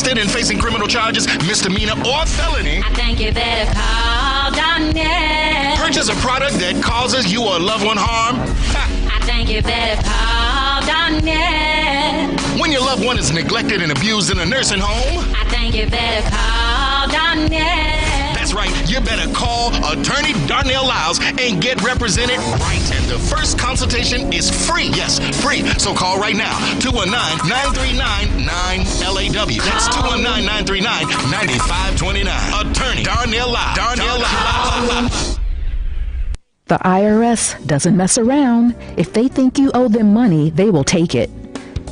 arrested and facing criminal charges, misdemeanor or felony, I think you better call Donnell. purchase a product that causes you or a loved one harm, I think you better call Donnell. when your loved one is neglected and abused in a nursing home, I think you better call Donnell. that's right, you better call Attorney Darnell Lyles and get represented right. And the first consultation is free. Yes, free. So call right now, 219-939-9LAW. That's 219-939-9529. Attorney Darnell Lyles. Darnell Lyles. The IRS doesn't mess around. If they think you owe them money, they will take it.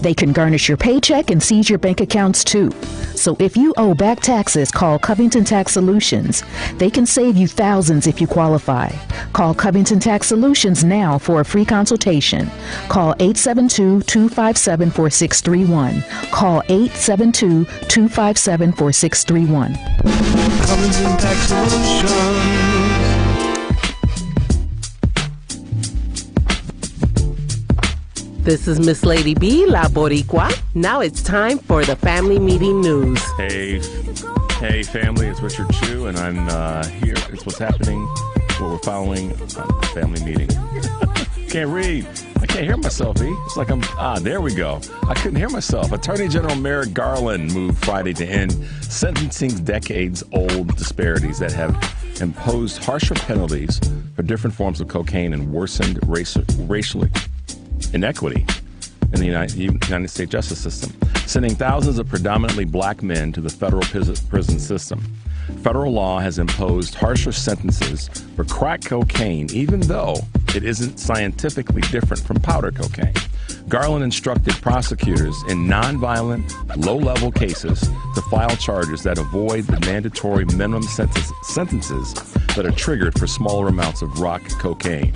They can garnish your paycheck and seize your bank accounts too. So if you owe back taxes, call Covington Tax Solutions. They can save you thousands if you qualify. Call Covington Tax Solutions now for a free consultation. Call 872-257-4631. Call 872-257-4631. Covington Tax Solutions. This is Miss Lady B, La Boricua. Now it's time for the family meeting news. Hey family, it's Richard Chu, and I'm here. It's what's happening, what we're following on the family meeting. Can't read. I can't hear myself, E. It's like there we go. I couldn't hear myself. Attorney General Merrick Garland moved Friday to end sentencing's decades-old disparities that have imposed harsher penalties for different forms of cocaine and worsened racial inequity in the United States justice system, sending thousands of predominantly black men to the federal prison system. Federal law has imposed harsher sentences for crack cocaine, even though it isn't scientifically different from powder cocaine. Garland instructed prosecutors in nonviolent, low-level cases to file charges that avoid the mandatory minimum sentences that are triggered for smaller amounts of rock cocaine.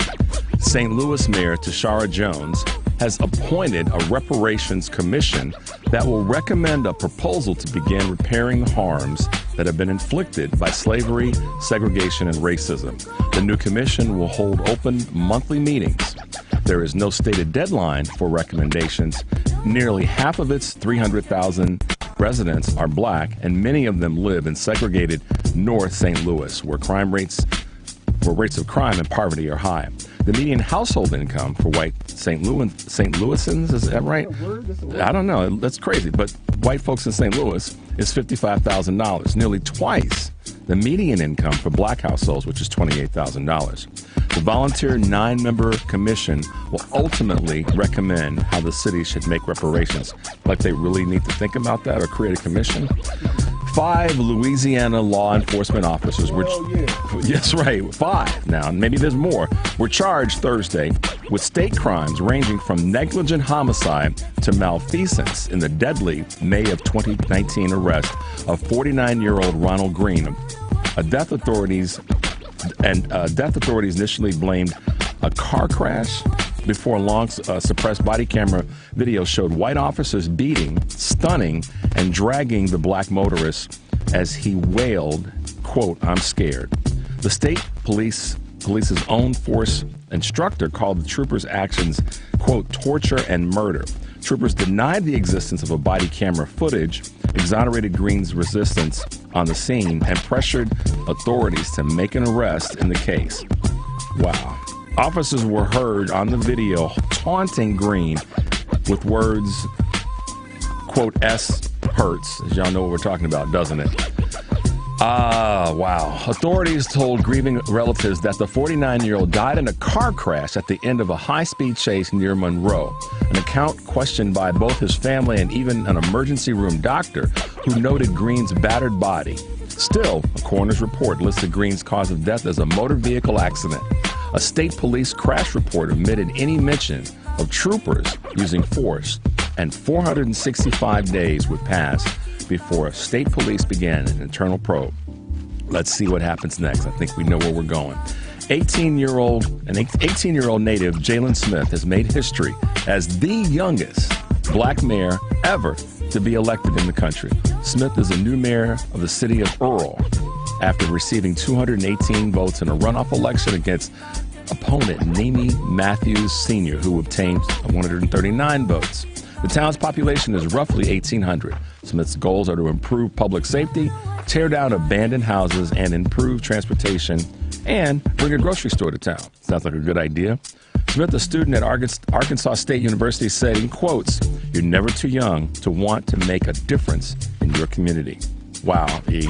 St. Louis Mayor Tashara Jones has appointed a reparations commission that will recommend a proposal to begin repairing the harms that have been inflicted by slavery, segregation, and racism. The new commission will hold open monthly meetings. There is no stated deadline for recommendations. Nearly half of its 300,000 residents are black, and many of them live in segregated North St. Louis, where rates of crime and poverty are high. The median household income for white St. Louisans, is that right? I don't know. That's crazy. But white folks in St. Louis is $55,000, nearly twice the median income for black households, which is $28,000. The volunteer 9-member commission will ultimately recommend how the city should make reparations. Like they really need to think about that or create a commission. 5 Louisiana law enforcement officers, yes, right, 5 now, maybe there's more, were charged Thursday with state crimes ranging from negligent homicide to malfeasance in the deadly May of 2019 arrest of 49-year-old Ronald Green. Death authorities initially blamed a car crash before long suppressed body camera video showed white officers beating, stunning, and dragging the black motorist as he wailed, quote, "I'm scared." The state police's own force instructor called the troopers' actions, quote, "torture and murder." Troopers denied the existence of a body camera footage, exonerated Green's resistance on the scene, and pressured authorities to make an arrest in the case. Wow. Officers were heard on the video taunting Green with words, quote, "S hurts." As y'all know what we're talking about, doesn't it? Wow. Authorities told grieving relatives that the 49-year-old died in a car crash at the end of a high-speed chase near Monroe, an account questioned by both his family and even an emergency room doctor who noted Green's battered body. Still, a coroner's report listed Green's cause of death as a motor vehicle accident. A state police crash report omitted any mention of troopers using force, and 465 days would pass before state police began an internal probe. Let's see what happens next. I think we know where we're going. 18-year-old native Jalen Smith has made history as the youngest black mayor ever to be elected in the country. Smith is a new mayor of the city of Earl after receiving 218 votes in a runoff election against opponent Nimi Matthews Sr., who obtained 139 votes. The town's population is roughly 1,800. Smith's goals are to improve public safety, tear down abandoned houses, and improve transportation, and bring a grocery store to town. Sounds like a good idea. Smith, a student at Arkansas State University, said in quotes, "You're never too young to want to make a difference in your community." Wow, E.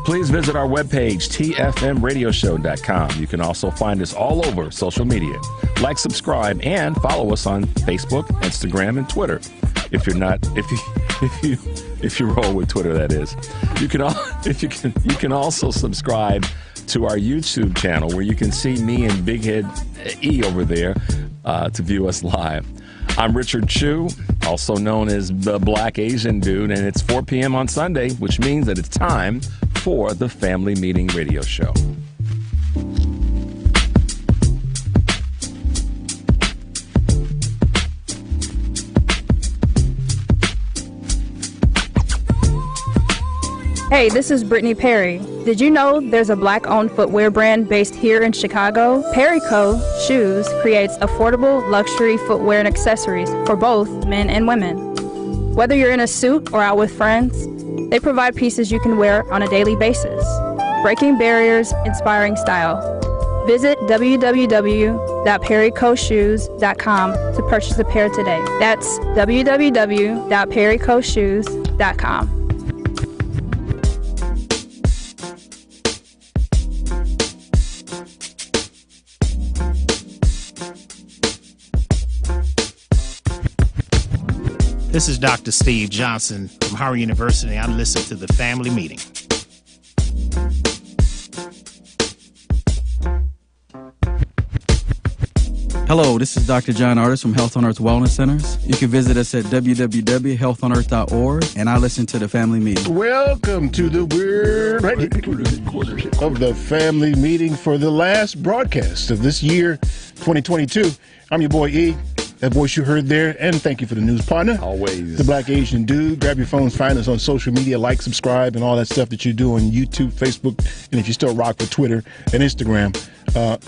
Please visit our webpage, tfmradioshow.com. You can also find us all over social media. Like, subscribe, and follow us on Facebook, Instagram, and Twitter. If you roll with Twitter, that is. You can also subscribe to our YouTube channel, where you can see me and Big Head E over there to view us live. I'm Richard Chu, also known as the Black Asian Dude, and it's 4 p.m. on Sunday, which means that it's time for the Family Meeting Radio Show. Hey, this is Brittany Perry. Did you know there's a Black-owned footwear brand based here in Chicago? Perry Co. Shoes creates affordable luxury footwear and accessories for both men and women. Whether you're in a suit or out with friends, they provide pieces you can wear on a daily basis. Breaking barriers, inspiring style. Visit www.perrycoshoes.com to purchase a pair today. That's www.perrycoshoes.com. This is Dr. Steve Johnson from Howard University. I listen to the Family Meeting. Hello, this is Dr. John Artis from Health on Earth Wellness Centers. You can visit us at www.healthonearth.org, and I listen to the Family Meeting. Welcome to the Weird of the Family Meeting for the last broadcast of this year, 2022. I'm your boy E. That voice you heard there, and thank you for the news partner. Always. The Black Asian Dude. Grab your phones, find us on social media, like, subscribe, and all that stuff that you do on YouTube, Facebook, and if you still rock with Twitter and Instagram,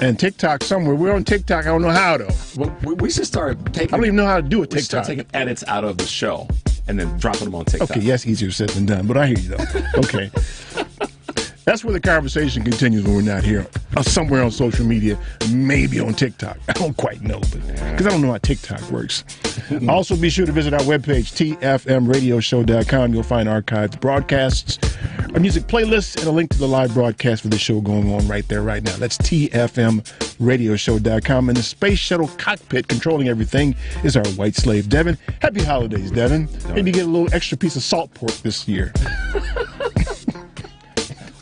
and TikTok somewhere. We're on TikTok. I don't know how, though. Well, we should start taking... I don't even know how to do a TikTok. We should start taking edits out of the show and then dropping them on TikTok. Okay, yes, easier said than done, but I hear you, though. Okay. That's where the conversation continues when we're not here. Somewhere on social media, maybe on TikTok. I don't quite know, because I don't know how TikTok works. Also, be sure to visit our webpage, tfmradioshow.com. You'll find archived broadcasts, a music playlist, and a link to the live broadcast for the show going on right there, right now. That's tfmradioshow.com. And the space shuttle cockpit controlling everything is our white slave, Devin. Happy holidays, Devin. Maybe get a little extra piece of salt pork this year.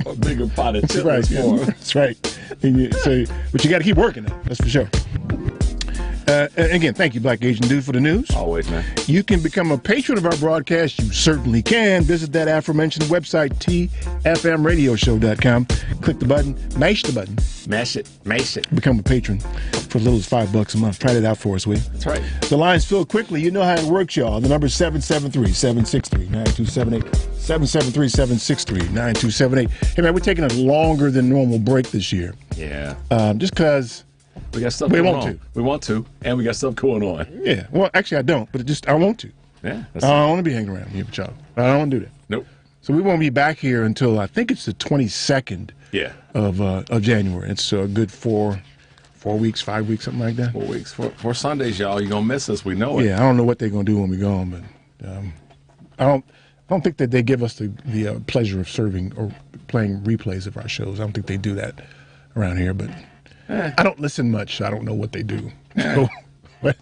A bigger pot of chitlins for him. That's right. But you got to keep working it. That's for sure. Again, thank you, Black Asian Dude, for the news. Always, man. You can become a patron of our broadcast. You certainly can. Visit that aforementioned website, tfmradioshow.com. Click the button. Mash the button. Mash it. Become a patron for as little as $5 a month. Try that out for us, will you? That's right. The lines fill quickly. You know how it works, y'all. The number is 773-763-9278. 773-763-9278. Hey, man, we're taking a longer than normal break this year. Yeah. Just because... We got stuff going on. We want to, and we got stuff going on. Yeah. Well, actually, I don't, but I want to. Yeah. I don't want to be hanging around here with y'all. I don't want to do that. Nope. So we won't be back here until I think it's the 22nd of January. It's a good 4 weeks, 5 weeks, something like that. 4 weeks. 4 Sundays, y'all. You're going to miss us. We know it. Yeah, I don't know what they're going to do when we're gone, but I don't think that they give us the pleasure of serving or playing replays of our shows. I don't think they do that around here, but I don't listen much. So I don't know what they do. So, but,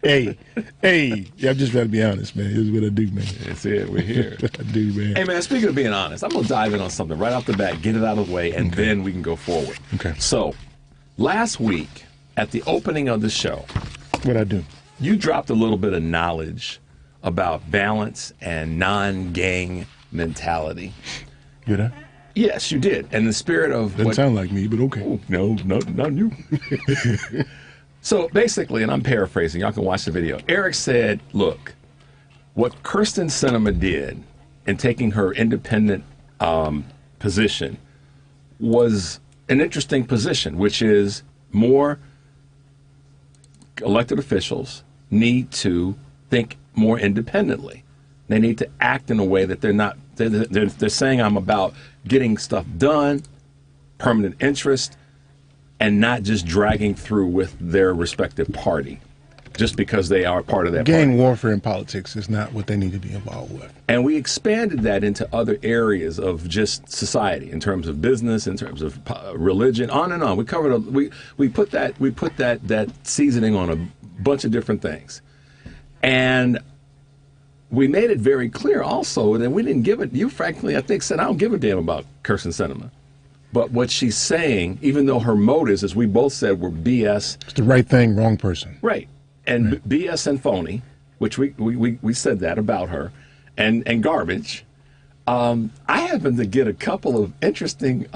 hey, I've just got to be honest, man. Here's what I do, man. That's it. We're here. I do, man. Hey, man, speaking of being honest, I'm going to dive in on something right off the bat, get it out of the way, and then we can go forward. Okay. So, last week, at the opening of the show, what'd I do? You dropped a little bit of knowledge about balance and non-gang mentality. Did I? Yes, you did. And the spirit of... Doesn't sound like me, but okay. Oh, no, not you. So basically, and I'm paraphrasing, y'all can watch the video. Eric said, look, what Kyrsten Sinema did in taking her independent position was an interesting position, which is more elected officials need to think more independently. They need to act in a way that they're not. They're saying I'm about getting stuff done, permanent interest, and not just dragging through with their respective party, just because they are part of that party. Gang warfare in politics is not what they need to be involved with. And we expanded that into other areas of just society, in terms of business, in terms of religion, on and on. We covered. We put that seasoning on a bunch of different things, and we made it very clear also that we didn't give it. You frankly, I think, said I don't give a damn about Kirsten Sinema. But what she's saying, even though her motives, as we both said, were BS. It's the right thing, wrong person. Right. And right. BS and phony, which we said that about her, and garbage. I happened to get a couple of interesting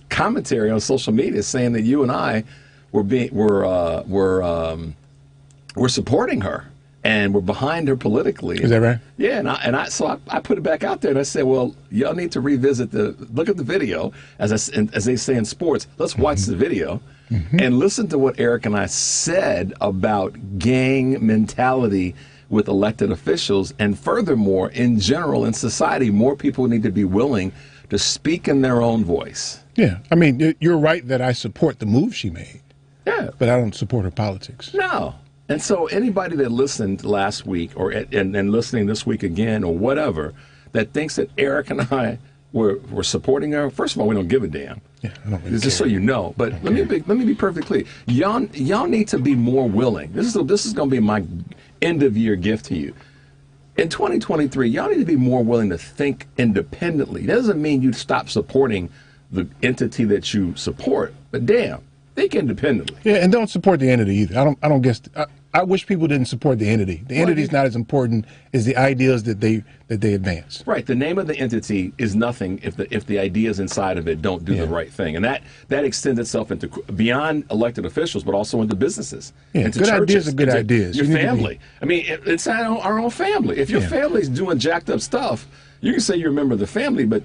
commentary on social media saying that you and I were supporting her. And we're behind her politically. Is that right? Yeah, so I put it back out there and I said, well, y'all need to revisit look at the video, as they say in sports. Let's watch the video and listen to what Eric and I said about gang mentality with elected officials, and furthermore, in general, in society, more people need to be willing to speak in their own voice. Yeah, I mean, you're right that I support the move she made. Yeah, but I don't support her politics. No. And so anybody that listened last week and listening this week again or whatever, that thinks that Eric and I were supporting her, first of all, we don't give a damn. Yeah, I don't really just care. So you know. But let me be perfectly clear. Y'all need to be more willing. This is going to be my end of year gift to you. In 2023, y'all need to be more willing to think independently. That doesn't mean you stop supporting the entity that you support, but damn, think independently. Yeah, and don't support the entity either. I don't guess. I wish people didn't support the entity. The entity is not as important as the ideas that they advance. Right. The name of the entity is nothing if the ideas inside of it don't do the right thing, and that extends itself into beyond elected officials, but also into businesses. Yeah, into good churches, ideas are good ideas. Your family. I mean, it's our own family. If your family's doing jacked up stuff, you can say you're a member of the family, but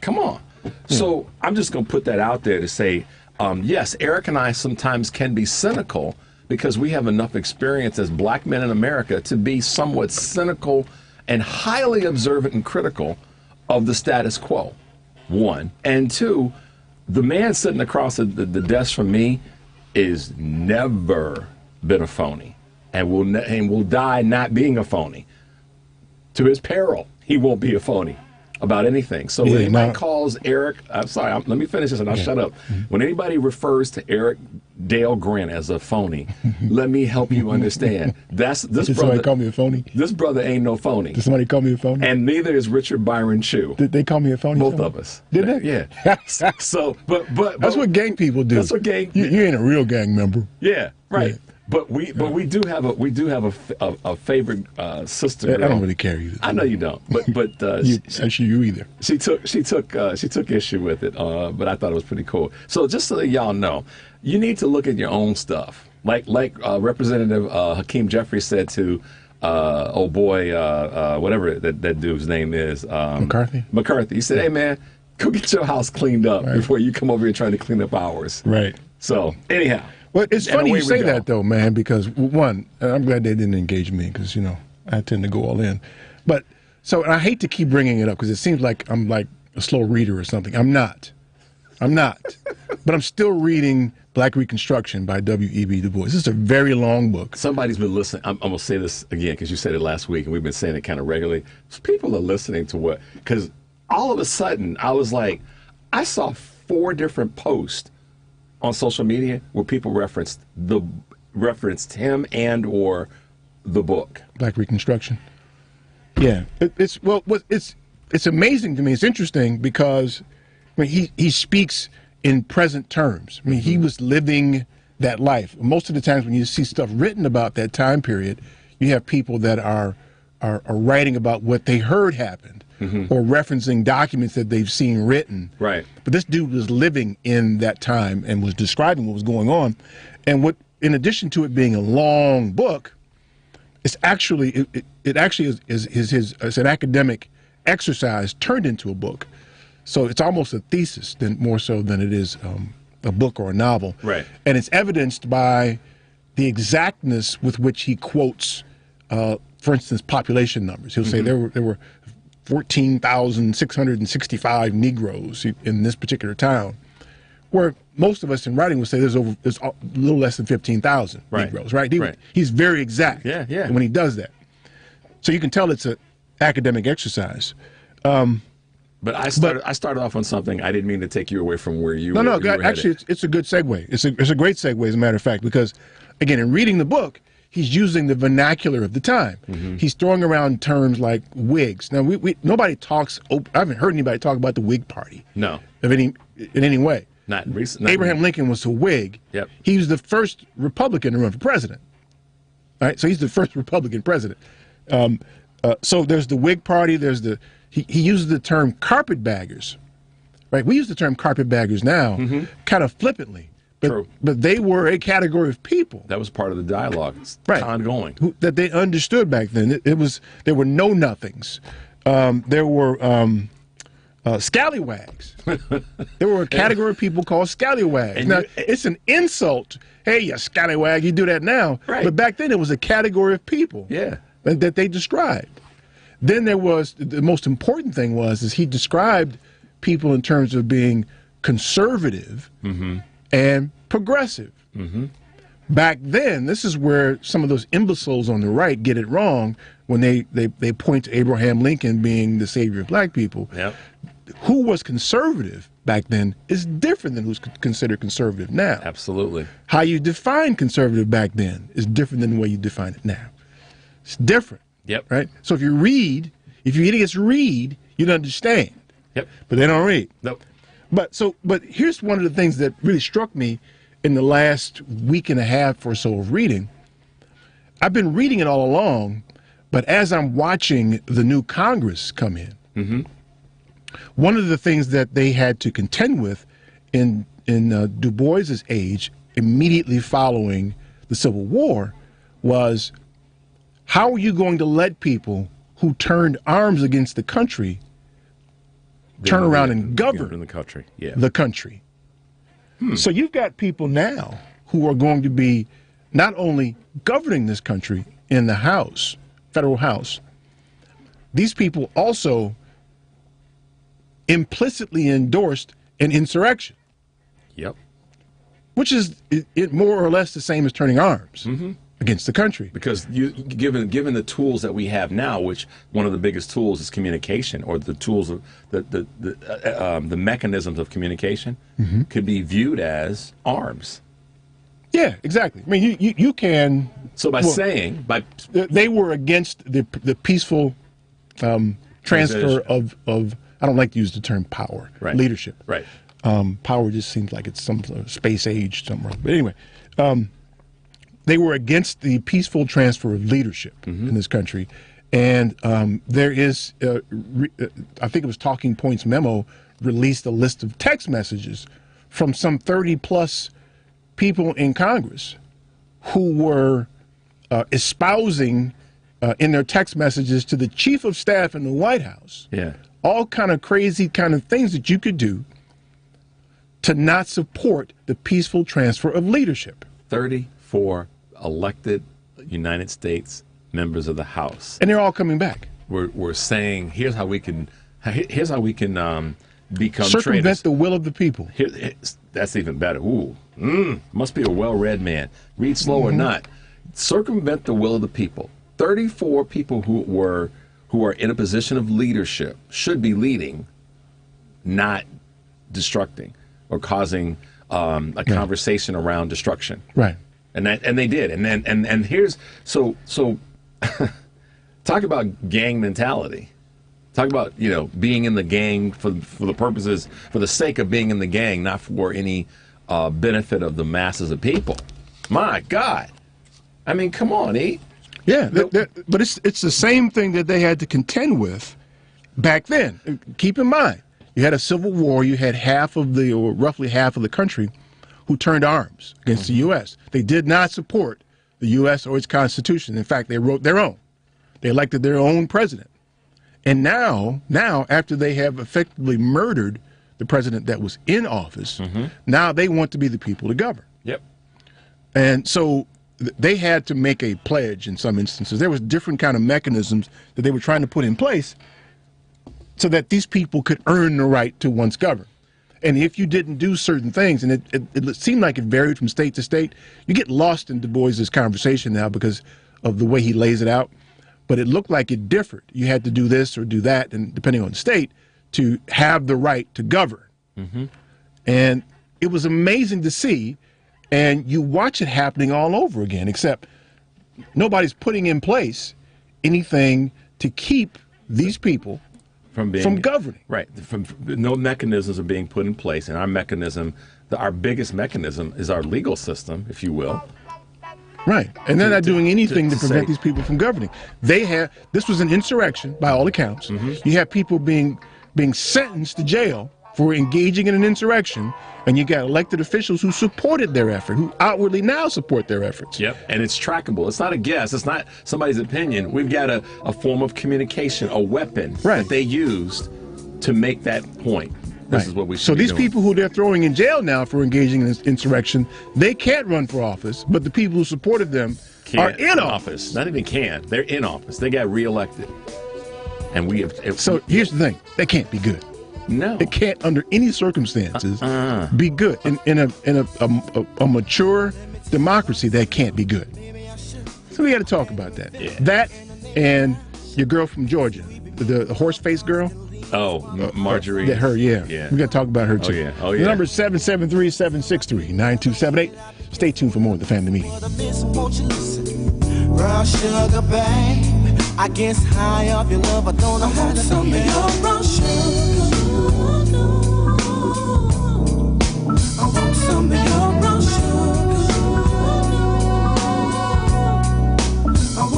come on. So I'm just going to put that out there to say, yes, Eric and I sometimes can be cynical, because we have enough experience as black men in America to be somewhat cynical and highly observant and critical of the status quo, one. And two, the man sitting across the desk from me is never been a phony and will die not being a phony. To his peril, he won't be a phony about anything. So when anybody calls Eric, I'm sorry, let me finish this and I'll shut up. When anybody refers to Eric Dale Grant as a phony, let me help you understand. This Did brother. Somebody call me a phony? This brother ain't no phony. Did somebody call me a phony? And neither is Richard Byron Chew. Did they call me a phony? Both of us. Did they? Yeah. So, but that's what gang people do. That's what gang. You ain't a real gang member. Yeah. Right. Yeah. But we do have a favorite sister girl. I don't really care either. I know you don't, but you either. She took issue with it, but I thought it was pretty cool. So just so that y'all know, you need to look at your own stuff. Like Representative Hakeem Jeffries said to whatever that dude's name is, McCarthy. McCarthy. He said, "Hey man, go get your house cleaned up before you come over here trying to clean up ours." Right. So anyhow. Well, it's funny you say that, though, man, because, one, I'm glad they didn't engage me because, I tend to go all in. But, and I hate to keep bringing it up because it seems like I'm like a slow reader or something. I'm not. But I'm still reading Black Reconstruction by W.E.B. Du Bois. This is a very long book. Somebody's been listening. I'm going to say this again because you said it last week and we've been saying it kind of regularly. People are listening to because all of a sudden I was like, I saw 4 different posts on social media where people referenced him and or the book Black Reconstruction. Yeah, it's amazing to me. It's interesting because he speaks in present terms. I mean, he was living that life. Most of the times when you see stuff written about that time period, you have people that are writing about what they heard happened. Or referencing documents that they've seen written. Right. But this dude was living in that time and was describing what was going on. And in addition to it being a long book, it's actually it is an academic exercise turned into a book. So it's almost a thesis more so than it is a book or a novel. Right. And it's evidenced by the exactness with which he quotes, for instance, population numbers. He'll say there were 14,665 Negroes in this particular town, where most of us in writing would say there's a little less than 15,000 Negroes, right? He's very exact when he does that. So you can tell it's an academic exercise. But I started off on something. I didn't mean to take you away from where you were. No, actually, it's a good segue. It's a great segue, as a matter of fact, because, again, in reading the book, he's using the vernacular of the time. He's throwing around terms like Whigs. Now, nobody talks. I haven't heard anybody talk about the Whig Party. No, in any way. Not recently. Abraham Lincoln was a Whig. Yep. He was the first Republican to run for president. All right, so he's the first Republican president. So there's the Whig Party. There's he uses the term carpetbaggers, right? We use the term carpetbaggers now, kind of flippantly. True. But they were a category of people. That was part of the dialogue. It's ongoing. That they understood back then. There were know-nothings. There were scallywags. There were a category of people called scallywags. Now, it's an insult. Hey, you scallywag, you do that now. Right. But back then, it was a category of people that they described. Then there was, the most important thing is he described people in terms of being conservative and progressive. Back then, this is where some of those imbeciles on the right get it wrong when they point to Abraham Lincoln being the savior of black people. Yep. Who was conservative back then is different than who's considered conservative now. Absolutely. How you define conservative back then is different than the way you define it now. It's different. Yep. Right? So if you idiots read, you'd understand. Yep. But they don't read. Nope. But here's one of the things that really struck me in the last week and a half or so of reading. I've been reading it all along, but as I'm watching the new Congress come in, one of the things that they had to contend with in Du Bois's age, immediately following the Civil War, was how are you going to let people who turned arms against the country turn around and govern the country? So you've got people now who are going to be not only governing this country in the House, federal House, these people also implicitly endorsed an insurrection. Yep. Which is it more or less the same as turning arms against the country. Because given the tools that we have now, which one of the biggest tools is communication, or the tools of the mechanisms of communication could be viewed as arms. Yeah, exactly. I mean, you can. So they were against the peaceful transfer of I don't like to use the term power, leadership. Right. Power just seems like it's some space age somewhere. But anyway, they were against the peaceful transfer of leadership in this country. And there is, I think it was Talking Points Memo, released a list of text messages from some 30-plus people in Congress who were espousing in their text messages to the chief of staff in the White House all kind of crazy kind of things that you could do to not support the peaceful transfer of leadership. 34 elected United States members of the House, and they're all coming back. We're saying here's how we can become circumvent traitors. The will of the people. That's even better. Ooh, must be a well-read man. Read slow or not. Circumvent the will of the people. 34 people who are in a position of leadership should be leading, not destructing or causing a conversation around destruction. Right. And they did. And here's so talk about gang mentality. Talk about, being in the gang for the purposes, for the sake of being in the gang, not for any benefit of the masses of people. My God. I mean, come on, E. Yeah, but it's the same thing that they had to contend with back then. Keep in mind, you had a civil war. You had roughly half of the country who turned arms against the U.S. They did not support the U.S. or its Constitution. In fact, they wrote their own. They elected their own president. And now, after they have effectively murdered the president that was in office, now they want to be the people to govern. Yep. And so they had to make a pledge in some instances. There was different kind of mechanisms that they were trying to put in place so that these people could earn the right to once govern. And if you didn't do certain things, and it seemed like it varied from state to state, you get lost in Du Bois's conversation now because of the way he lays it out. But it looked like it differed. You had to do this or do that, and depending on the state, to have the right to govern. Mm-hmm. And it was amazing to see, and you watch it happening all over again, except nobody's putting in place anything to keep these people from governing. Right. No mechanisms are being put in place, and our mechanism, our biggest mechanism is our legal system, if you will. Right. And they're not doing anything to prevent these people from governing. This was an insurrection, by all accounts. Mm-hmm. You have people being sentenced to jail for engaging in an insurrection, and you got elected officials who supported their effort, who outwardly now support their efforts. Yep, and it's trackable. It's not a guess. It's not somebody's opinion. We've got a form of communication, a weapon that they used to make that point. This is what we should So be these doing. people who they're throwing in jail now for engaging in this insurrection, they can't run for office, but the people who supported them are in office. Not even can. They're in office. They got reelected. And we have. So here's the thing. They can't be good. No. It can't, under any circumstances, be good. In a mature democracy, that can't be good. So we got to talk about that. Yeah. That and your girl from Georgia, the horse-faced girl. Oh, Marjorie. Yeah, her, yeah. We got to talk about her, too. Oh, yeah. Oh, yeah. The number is 773-763-9278. Stay tuned for more of the Family Meeting. Raw sugar, babe. I guess high off your love, I don't know how to some of your raw sugar. I want some of your raw sugar.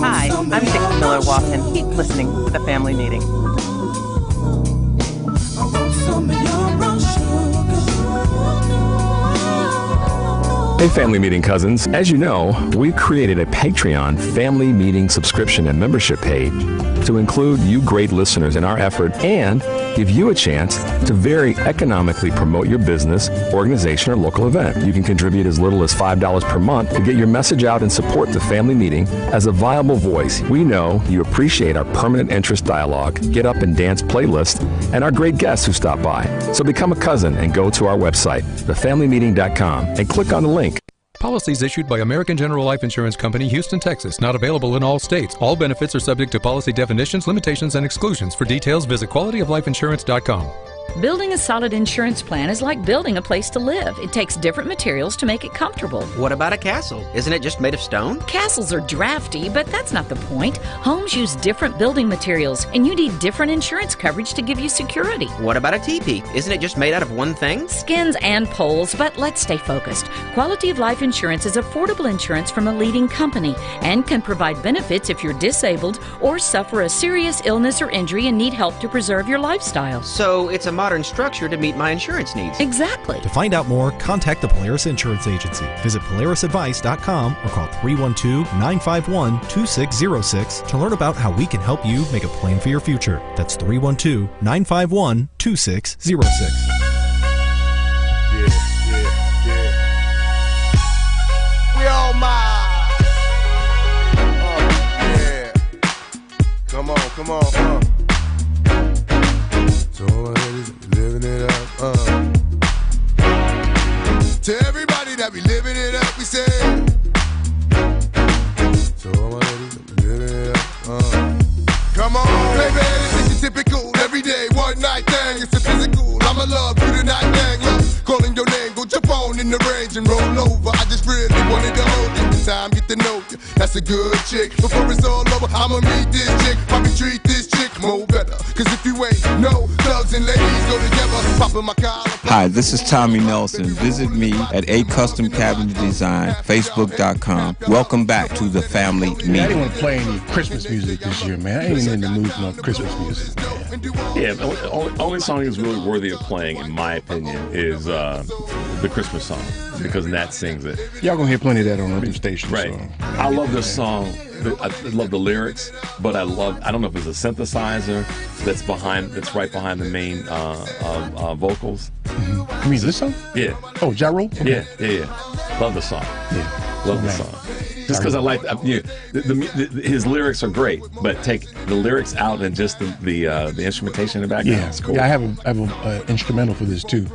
Hi, I'm Dixie Miller-Walton. Keep listening to the Family Meeting. Hey, Family Meeting cousins. As you know, we've created a Patreon Family Meeting subscription and membership page to include you great listeners in our effort and give you a chance to very economically promote your business, organization, or local event. You can contribute as little as $5 per month to get your message out and support the Family Meeting as a viable voice. We know you appreciate our permanent interest dialogue, get up and dance playlist, and our great guests who stop by. So become a cousin and go to our website, thefamilymeeting.com, and click on the link. Policies issued by American General Life Insurance Company, Houston, Texas. Not available in all states. All benefits are subject to policy definitions, limitations, and exclusions. For details, visit qualityoflifeinsurance.com. Building a solid insurance plan is like building a place to live. It takes different materials to make it comfortable. What about a castle? Isn't it just made of stone? Castles are drafty, but that's not the point. Homes use different building materials, and you need different insurance coverage to give you security. What about a teepee? Isn't it just made out of one thing? Skins and poles, but let's stay focused. Quality of Life Insurance is affordable insurance from a leading company and can provide benefits if you're disabled or suffer a serious illness or injury and need help to preserve your lifestyle. So it's a modern structure to meet my insurance needs. Exactly. To find out more, contact the Polaris Insurance Agency. Visit polarisadvice.com or call 312-951-2606 to learn about how we can help you make a plan for your future. That's 312-951-2606. We all mine. Yeah. Come on. So living it up. To everybody that be living it up, we say. So living it up. Come on, baby, this is typical. Every day, one night thing. It's a physical. I'ma love you tonight, dang. Look, calling your name, go jump on in the range and roll over. I just really wanted to hold you. The time, get to know you. That's a good chick. Before it's all over, I'ma meet this chick. Probably treat this chick more better. Cause if you ain't no thugs and ladies go together, popping my collar. Hi, this is Tommy Nelson. Visit me at A Custom Cabinet Design, Facebook.com. Welcome back to the Family Meeting. I didn't want to play any Christmas music this year, man. I ain't in the mood for no Christmas music, man. Yeah, the only song that's really worthy of playing, in my opinion, is the Christmas song, because Nat sings it. Y'all gonna hear plenty of that on other stations. Right. So. I love this song. I love the lyrics, but I don't know if it's a synthesizer that's right behind the main vocals. Mm-hmm. You mean this song? Yeah. Oh, Ja Rule? Okay. Yeah. Love the song. Yeah. Love the song. Just because I like his lyrics are great, but take the lyrics out and just the instrumentation in the background. Yeah, it's cool. Yeah, I have an instrumental for this too.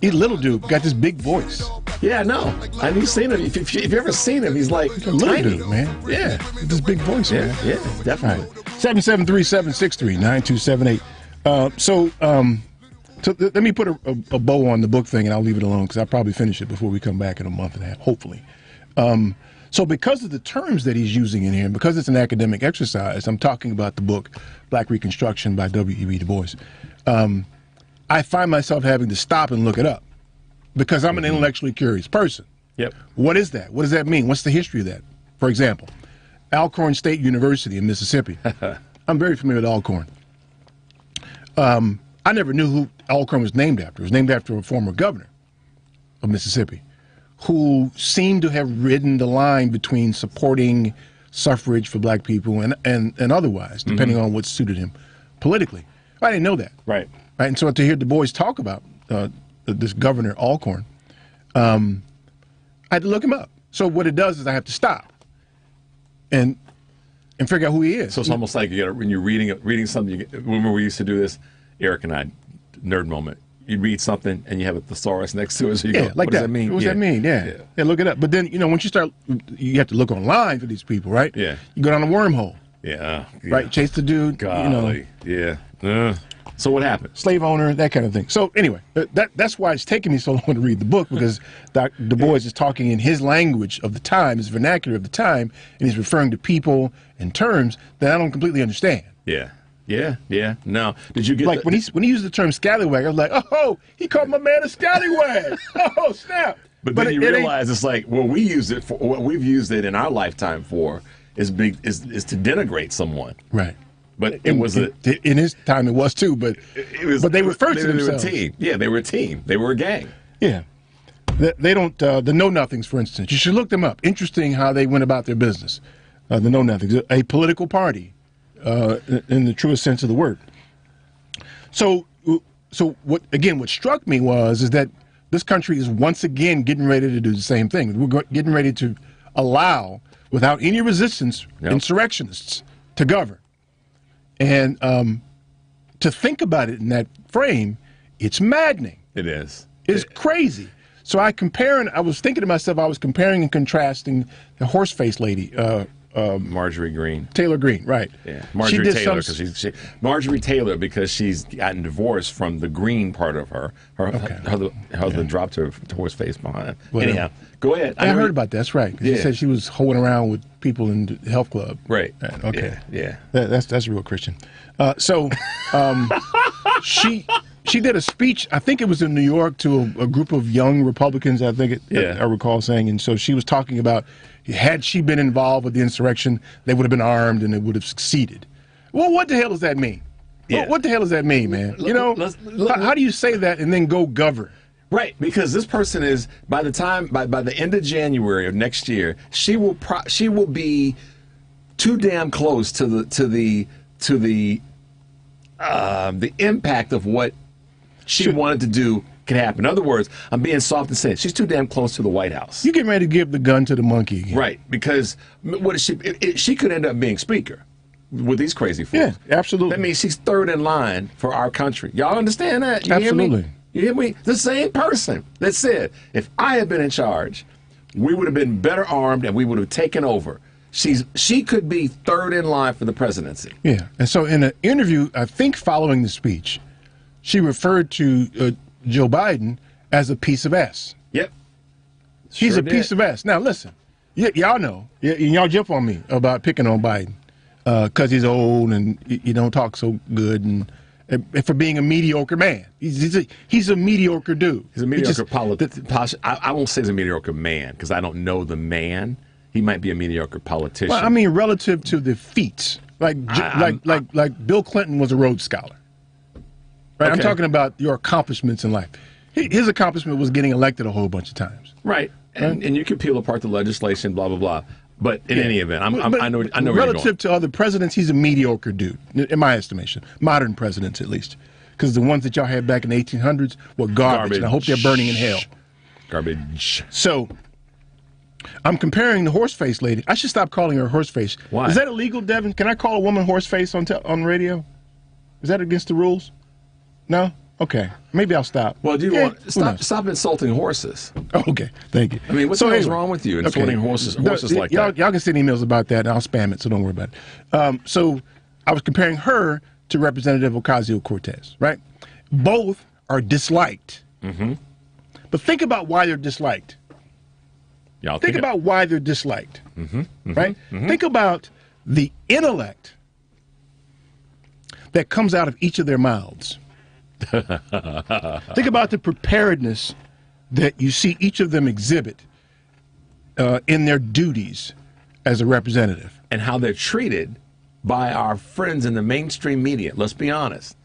Little dude got this big voice. Yeah, no, and you've seen him. If you've ever seen him, he's like a little tiny. dude, man. Yeah, this big voice. Yeah, man. yeah, definitely. 773-763-9278. So let me put a bow on the book thing, and I'll leave it alone because I'll probably finish it before we come back in a month and a half, hopefully. So because of the terms that he's using in here, and because it's an academic exercise, I'm talking about the book Black Reconstruction by W.E.B. Du Bois. I find myself having to stop and look it up because I'm an intellectually curious person. Yep. What is that? What does that mean? What's the history of that? For example, Alcorn State University in Mississippi. I'm very familiar with Alcorn. I never knew who Alcorn was named after. It was named after a former governor of Mississippi who seemed to have ridden the line between supporting suffrage for black people and otherwise, depending on what suited him politically. I didn't know that. Right. And so to hear Du Bois talk about this governor Alcorn, I had to look him up. So what it does is I have to stop and figure out who he is. So it's almost like when you're reading something. Remember we used to do this, Eric and I, nerd moment. You read something and you have a thesaurus next to it. So you go, like what does that mean? What does that mean? Yeah, look it up. But then, once you start, you have to look online for these people, right? Yeah. You go down a wormhole. Yeah. Right? Chase the dude. Golly. Yeah. So what happened? Slave owner, that kind of thing. So anyway, that's why it's taking me so long to read the book, because Du Bois is talking in his language of the time, his vernacular of the time, and he's referring to people and terms that I don't completely understand. Yeah. Yeah. No. Did you get when he used the term scallywag, I was like, oh, he called my man a scallywag. Oh, snap. But then you realize it's like, well, we use it for what we've used it in our lifetime for is to denigrate someone. Right. But it was in his time it was too, but they referred to themselves. They were a team. Yeah, they were a team. They were a gang. Yeah. They don't the Know Nothings, for instance. You should look them up. Interesting how they went about their business. The Know Nothings, a political party. In the truest sense of the word. So what struck me is that this country is once again getting ready to do the same thing. We're getting ready to allow, without any resistance, insurrectionists to govern. And to think about it in that frame, it's maddening. It is. It's crazy. So I was thinking to myself, I was comparing and contrasting the horse-faced lady, Marjorie Greene. Taylor Greene, right. Yeah. Marjorie Taylor because she's gotten divorced from the Greene part of her. Her husband dropped her horse face behind. Anyhow, go ahead. I heard about that. That's right. She said she was holding around with people in the health club. Right. Okay. Yeah. That's real Christian. She did a speech, I think it was in New York, to a group of young Republicans, I recall saying. And so she was talking about, had she been involved with the insurrection, they would have been armed and they would have succeeded. Well, what the hell does that mean? Yeah. What the hell does that mean, man? How do you say that and then go govern? Right, because this person is, by the end of January of next year, she will be too damn close to the impact of what she wanted to do could happen. In other words, I'm being soft and saying she's too damn close to the White House. You getting ready to give the gun to the monkey again. Right, because what is she could end up being speaker with these crazy folks. Yeah, absolutely. That means she's third in line for our country. Y'all understand that? You absolutely. Hear me? You hear me? The same person that said, if I had been in charge, we would have been better armed and we would have taken over. She could be third in line for the presidency. Yeah, and so in an interview, I think following the speech, she referred to Joe Biden as a piece of ass. Yep. He's a piece of ass. Now, listen, y'all know, y'all jump on me about picking on Biden because he's old and you don't talk so good and for being a mediocre man. He's a mediocre dude. He's a mediocre politician. I won't say he's a mediocre man because I don't know the man. He might be a mediocre politician. Well, I mean, relative to the feats, like Bill Clinton was a Rhodes Scholar. Right, okay. I'm talking about your accomplishments in life. His accomplishment was getting elected a whole bunch of times. Right, and you can peel apart the legislation, blah blah blah. But in any event, I know where you're going. Relative to other presidents, he's a mediocre dude, in my estimation. Modern presidents, at least, because the ones that y'all had back in the 1800s were garbage. And I hope they're burning in hell. Garbage. So, I'm comparing the horse face lady. I should stop calling her horse face. Why? Is that illegal, Devin? Can I call a woman horse face on radio? Is that against the rules? No? Okay. Maybe I'll stop. Well, do you want stop insulting horses? Oh, okay. Thank you. I mean, what's wrong with you insulting horses like that? Y'all can send emails about that, and I'll spam it, so don't worry about it. So I was comparing her to Representative Ocasio-Cortez, right? Both are disliked. Mm-hmm. But think about why they're disliked. Think about why they're disliked, right? Think about the intellect that comes out of each of their mouths. Think about the preparedness that you see each of them exhibit in their duties as a representative. And how they're treated by our friends in the mainstream media. Let's be honest.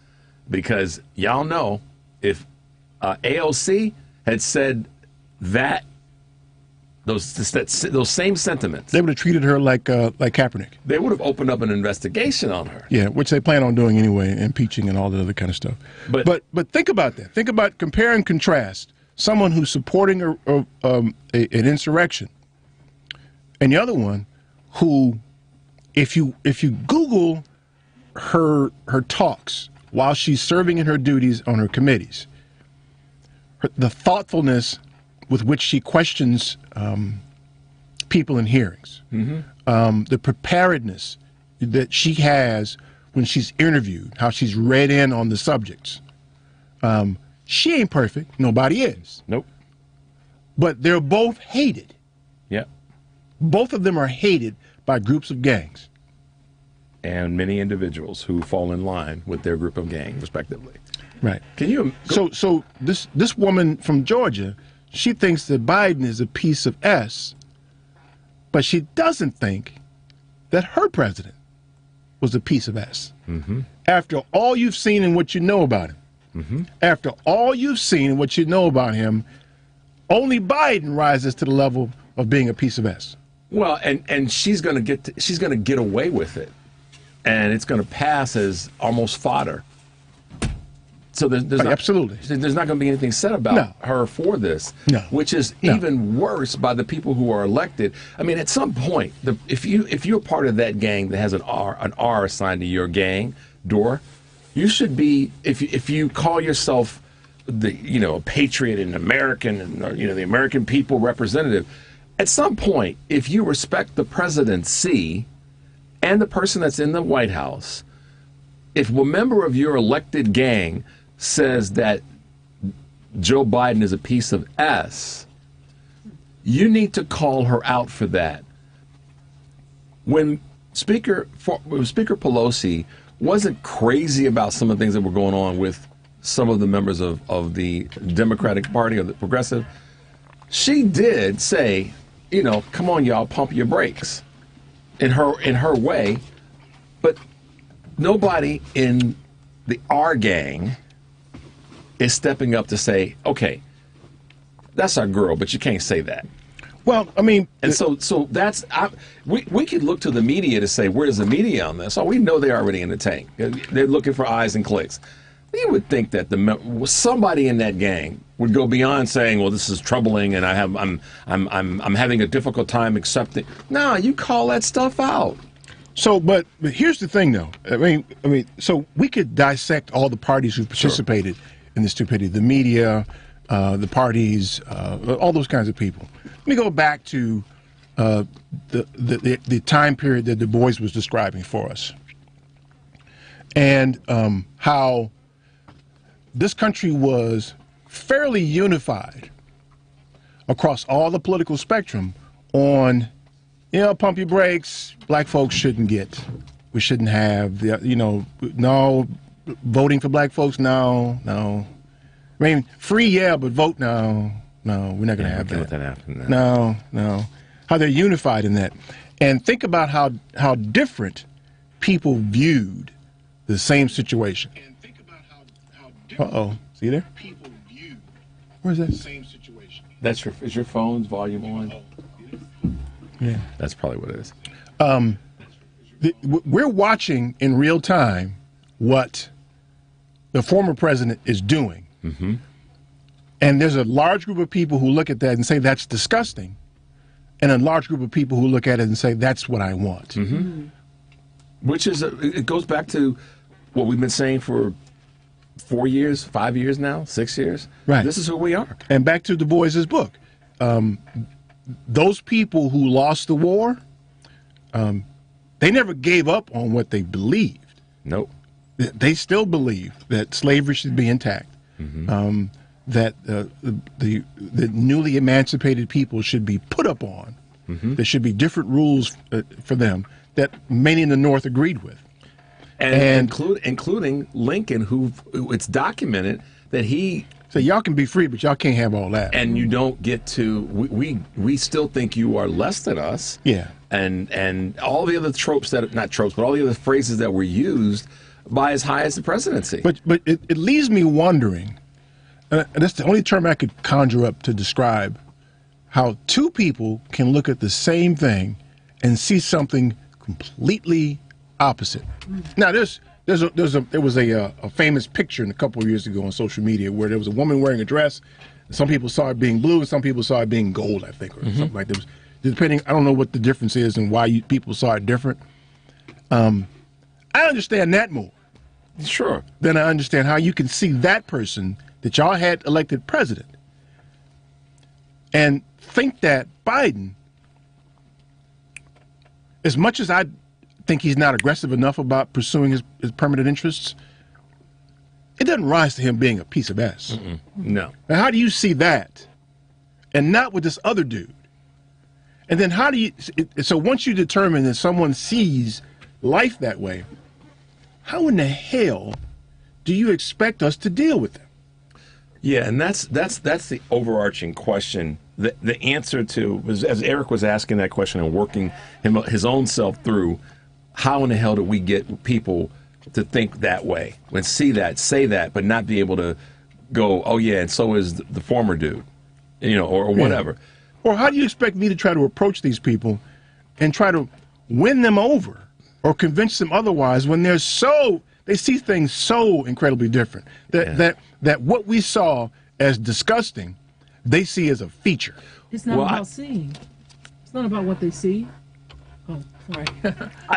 Because y'all know if AOC had said that, those same sentiments, they would have treated her like Kaepernick. They would have opened up an investigation on her. Yeah, which they plan on doing anyway, impeaching and all that other kind of stuff. But think about that. Think about compare and contrast someone who's supporting an insurrection, and the other one who, if you Google her talks while she's serving in her duties on her committees, the thoughtfulness with which she questions people in hearings, the preparedness that she has when she's interviewed, how she's read in on the subjects. She ain't perfect. Nobody is. Nope. But they're both hated. Yeah. Both of them are hated by groups of gangs. And many individuals who fall in line with their group of gang, respectively. Right. Can you? So this woman from Georgia, she thinks that Biden is a piece of S, but she doesn't think that her president was a piece of S. After all you've seen and what you know about him, after all you've seen and what you know about him, only Biden rises to the level of being a piece of S. Well, and she's going to get away with it, and it's going to pass as almost fodder. So there's not, absolutely. There's not going to be anything said about her for this, which is even worse by the people who are elected. I mean, at some point, if you're part of that gang that has an R assigned to your gang door, you should be. If you call yourself a patriot and American and the American people representative, at some point, if you respect the presidency and the person that's in the White House, if a member of your elected gang says that Joe Biden is a piece of S, you need to call her out for that. When Speaker Pelosi wasn't crazy about some of the things that were going on with some of the members of the Democratic Party or the Progressive, she did say, come on, y'all, pump your brakes in her way, but nobody in the R gang is stepping up to say, okay, that's our girl, but you can't say that. Well, I mean, and so that's we could look to the media to say, where's the media on this? Oh, we know they're already in the tank. They're looking for eyes and clicks. You would think that somebody in that gang would go beyond saying, well, this is troubling, and I'm having a difficult time accepting. No, you call that stuff out. So, but here's the thing, though. I mean, so we could dissect all the parties who participated in the stupidity, the media, the parties, all those kinds of people. Let me go back to the time period that Du Bois was describing for us, and how this country was fairly unified across all the political spectrum on, pump your brakes. Black folks shouldn't get. We shouldn't have no voting for black folks. No. I mean, free, yeah, but vote, no. We're not going to have that. Let that happen. No. How they're unified in that, and think about how different people viewed the same situation. And think about how different. See there? People viewed. Where's that? Same situation. Is your phone's volume on? Yeah, that's probably what it is. We're watching in real time what the former president is doing. And there's a large group of people who look at that and say that's disgusting. and a large group of people who look at it and say, that's what I want. Mm-hmm. Which is, it goes back to what we've been saying for 4 years, 5 years now, 6 years. Right. This is who we are. And back to Du Bois's book. Those people who lost the war, they never gave up on what they believed. Nope. They still believe that slavery should be intact. Mm-hmm. That the newly emancipated people should be put up on. Mm-hmm. There should be different rules for them that many in the North agreed with. And including Lincoln, who it's documented that he... So y'all can be free, but y'all can't have all that. And you don't get to... We still think you are less than us. Yeah. And all the other tropes that... Not tropes, but all the other phrases that were used by as high as the presidency. But it leaves me wondering... And that's the only term I could conjure up to describe how two people can look at the same thing and see something completely opposite. Now, there was a famous picture a couple of years ago on social media where there was a woman wearing a dress. Some people saw it being blue, and some people saw it being gold, I think, or something like that. Depending, I don't know what the difference is and why people saw it different. I understand that more. Sure. Then I understand how you can see that person that y'all had elected president and think that Biden, as much as I think he's not aggressive enough about pursuing his permanent interests, it doesn't rise to him being a piece of S. No. Now, how do you see that and not with this other dude? And then how do you, so once you determine that someone sees life that way, how in the hell do you expect us to deal with them? Yeah, and that's the overarching question. The answer to, as Eric was asking that question and working his own self through, how in the hell do we get people to think that way, and see that, say that, but not be able to go, oh yeah, and so is the former dude, or whatever. Yeah. Or how do you expect me to try to approach these people and try to win them over or convince them otherwise when they see things so incredibly different that what we saw as disgusting, they see as a feature. It's not about seeing. It's not about what they see. Oh, sorry.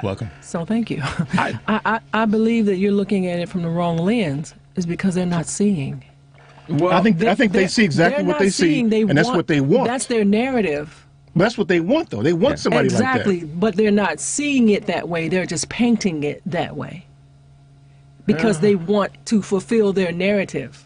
Welcome. So thank you. I believe that you're looking at it from the wrong lens. Is because they're not seeing. Well, I think they see exactly what they see, and that's what they want. That's their narrative. That's what they want, though. They want somebody like that. Exactly, but they're not seeing it that way. They're just painting it that way because they want to fulfill their narrative.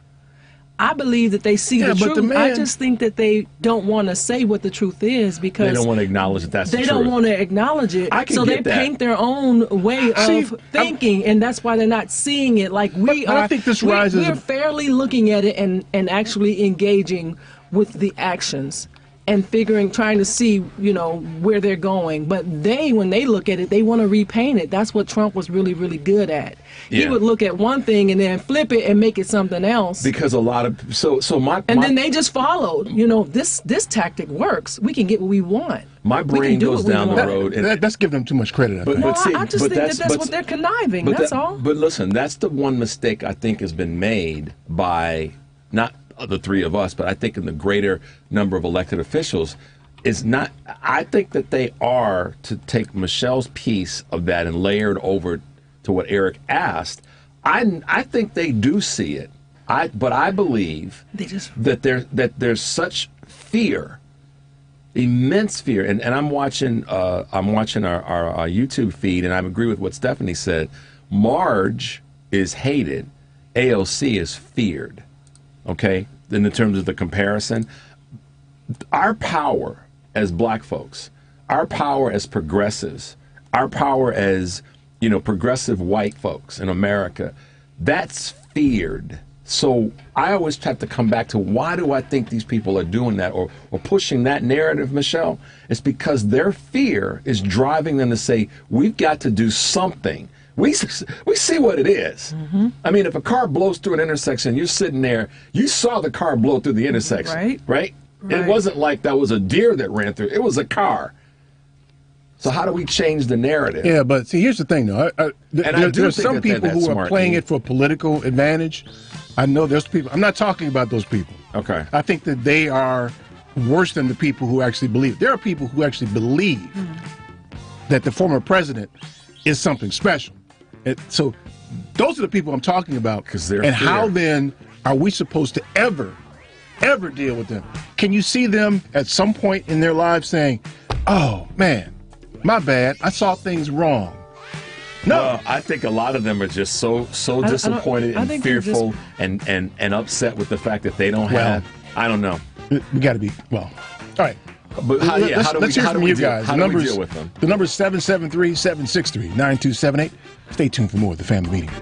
I believe that they see the truth. I just think that they don't want to say what the truth is because they don't want to acknowledge that that's the truth. They don't want to acknowledge it. So they paint their own way of thinking, and that's why they're not seeing it like we are. I think this rises. We're fairly looking at it and actually engaging with the actions and trying to see, where they're going. But when they look at it, they want to repaint it. That's what Trump was really, really good at. He would look at one thing and then flip it and make it something else. Because a lot of then they just followed. This tactic works. We can get what we want. My brain goes down the road. That's giving them too much credit. I just think that's what they're conniving. That's all. But listen, that's the one mistake I think has been made by not the three of us, but I think in the greater number of elected officials, is not. I think that they are to take Michelle's piece of that and layer it over to what Eric asked. I think they do see it. But I believe that there's such fear, immense fear, and I'm watching our YouTube feed, and I agree with what Stephanie said. Marge is hated, AOC is feared. Okay, in the terms of the comparison, our power as black folks, our power as progressives, our power as progressive white folks in America, that's feared. So I always have to come back to why do I think these people are doing that or pushing that narrative, Michelle? It's because their fear is driving them to say, we've got to do something. We see what it is. Mm-hmm. I mean, if a car blows through an intersection, you're sitting there, you saw the car blow through the intersection, right? It wasn't like that was a deer that ran through. It was a car. So how do we change the narrative? Yeah, but see, here's the thing, though. There's some people who are playing it for political advantage. I know there's people. I'm not talking about those people. Okay. I think that they are worse than the people who actually believe it. There are people who actually believe that the former president is something special. So those are the people I'm talking about. And how then are we supposed to ever deal with them? Can you see them at some point in their lives saying, oh, man, my bad, I saw things wrong? No. Well, I think a lot of them are just so disappointed and fearful and upset with the fact that they don't have. I don't know. We got to be, all right. But how do we deal with them? The number is 773-763-9278. Stay tuned for more of the Family Meeting.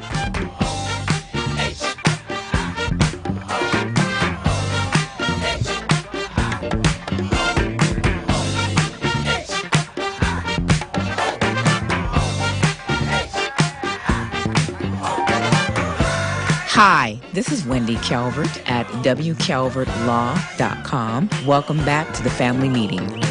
Hi, this is Wendy Calvert at wcalvertlaw.com. Welcome back to the Family Meeting.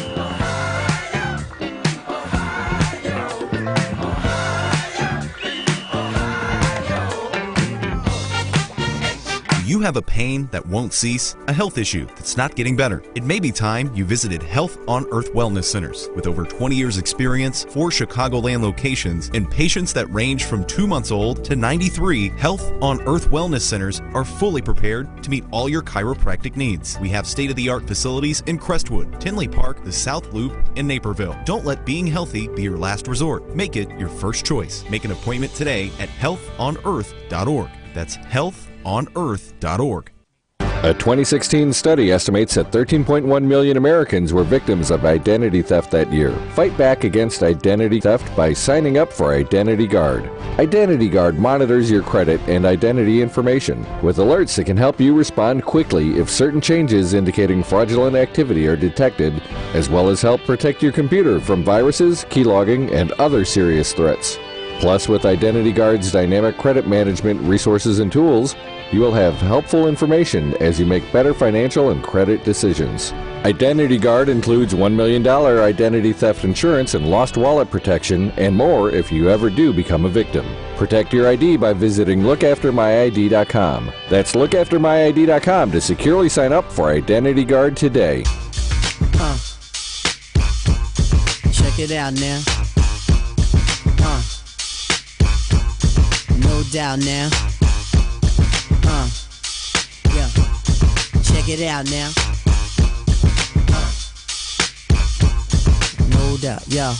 You have a pain that won't cease, a health issue that's not getting better. It may be time you visited Health on Earth Wellness Centers. With over 20 years experience, 4 Chicagoland locations, and patients that range from 2 months old to 93, Health on Earth Wellness Centers are fully prepared to meet all your chiropractic needs. We have state-of-the-art facilities in Crestwood, Tinley Park, the South Loop, and Naperville. Don't let being healthy be your last resort. Make it your first choice. Make an appointment today at healthonearth.org. That's healthonearth.org. A 2016 study estimates that 13.1 million Americans were victims of identity theft that year. Fight back against identity theft by signing up for Identity Guard. Identity Guard monitors your credit and identity information with alerts that can help you respond quickly if certain changes indicating fraudulent activity are detected, as well as help protect your computer from viruses, keylogging, and other serious threats. Plus, with Identity Guard's dynamic credit management resources and tools, you will have helpful information as you make better financial and credit decisions. Identity Guard includes $1 million identity theft insurance and lost wallet protection, and more if you ever do become a victim. Protect your ID by visiting lookaftermyid.com. That's lookaftermyid.com to securely sign up for Identity Guard today. Check it out now. No doubt now. Yeah. Check it out now. No doubt, yo.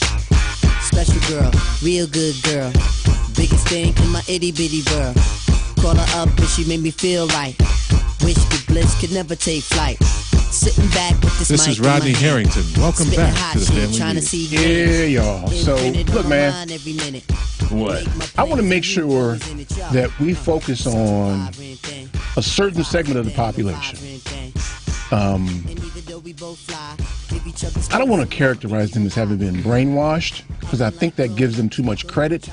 Special girl, real good girl. Biggest thing in my itty bitty world. Call her up and she made me feel right. Wish the bliss could never take flight. Sitting back with this is Rodney Harrington. Welcome back to the Family Meeting. Yeah, y'all. So, look, man. What? I want to make sure that we focus on a certain segment of the population. I don't want to characterize them as having been brainwashed because I think that gives them too much credit.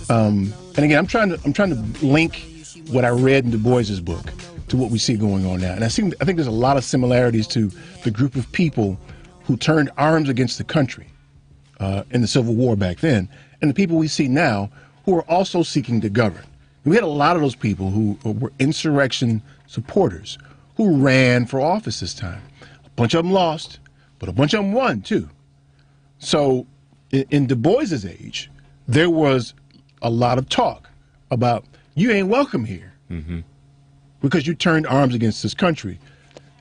And again, I'm trying to link what I read in Du Bois's book to what we see going on now. And I think there's a lot of similarities to the group of people who turned arms against the country in the Civil War back then, and the people we see now who are also seeking to govern. We had a lot of those people who were insurrection supporters who ran for office this time. A bunch of them lost, but a bunch of them won too. So in Du Bois's age, there was a lot of talk about you ain't welcome here. Mm-hmm. Because you turned arms against this country.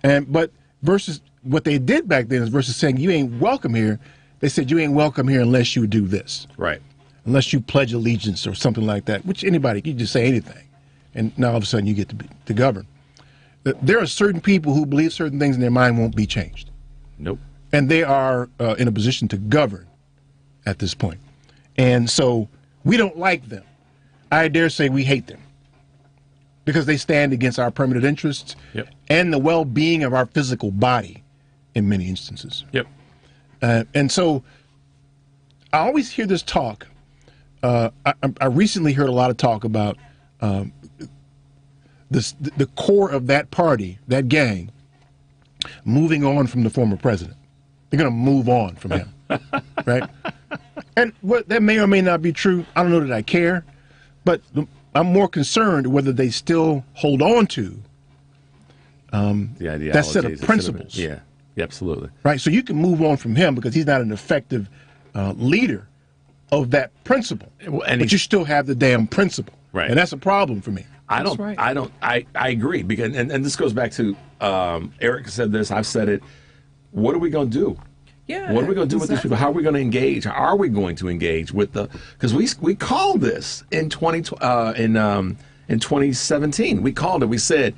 But versus what they did back then is versus saying you ain't welcome here, they said you ain't welcome here unless you do this. Right. Unless you pledge allegiance or something like that, which anybody, you just say anything. And now all of a sudden you get to govern. There are certain people who believe certain things in their mind won't be changed. Nope. And they are in a position to govern at this point. And so we don't like them. I dare say we hate them. Because they stand against our permanent interests and the well-being of our physical body in many instances. Yep. And so I always hear this talk. I recently heard a lot of talk about the core of that party, that gang, moving on from the former president. They're going to move on from him, right? And what that may or may not be true. I don't know that I care, but I'm more concerned whether they still hold on to the that set of principles. Yeah, absolutely. Right? So you can move on from him because he's not an effective leader of that principle. But you still have the damn principle. Right. And that's a problem for me. I agree because and this goes back to Eric said this, I've said it. What are we going to do? Yeah. What are we going to do with these people? How are we going to engage? How are we going to engage with because we called this in 2017. We called it. We said,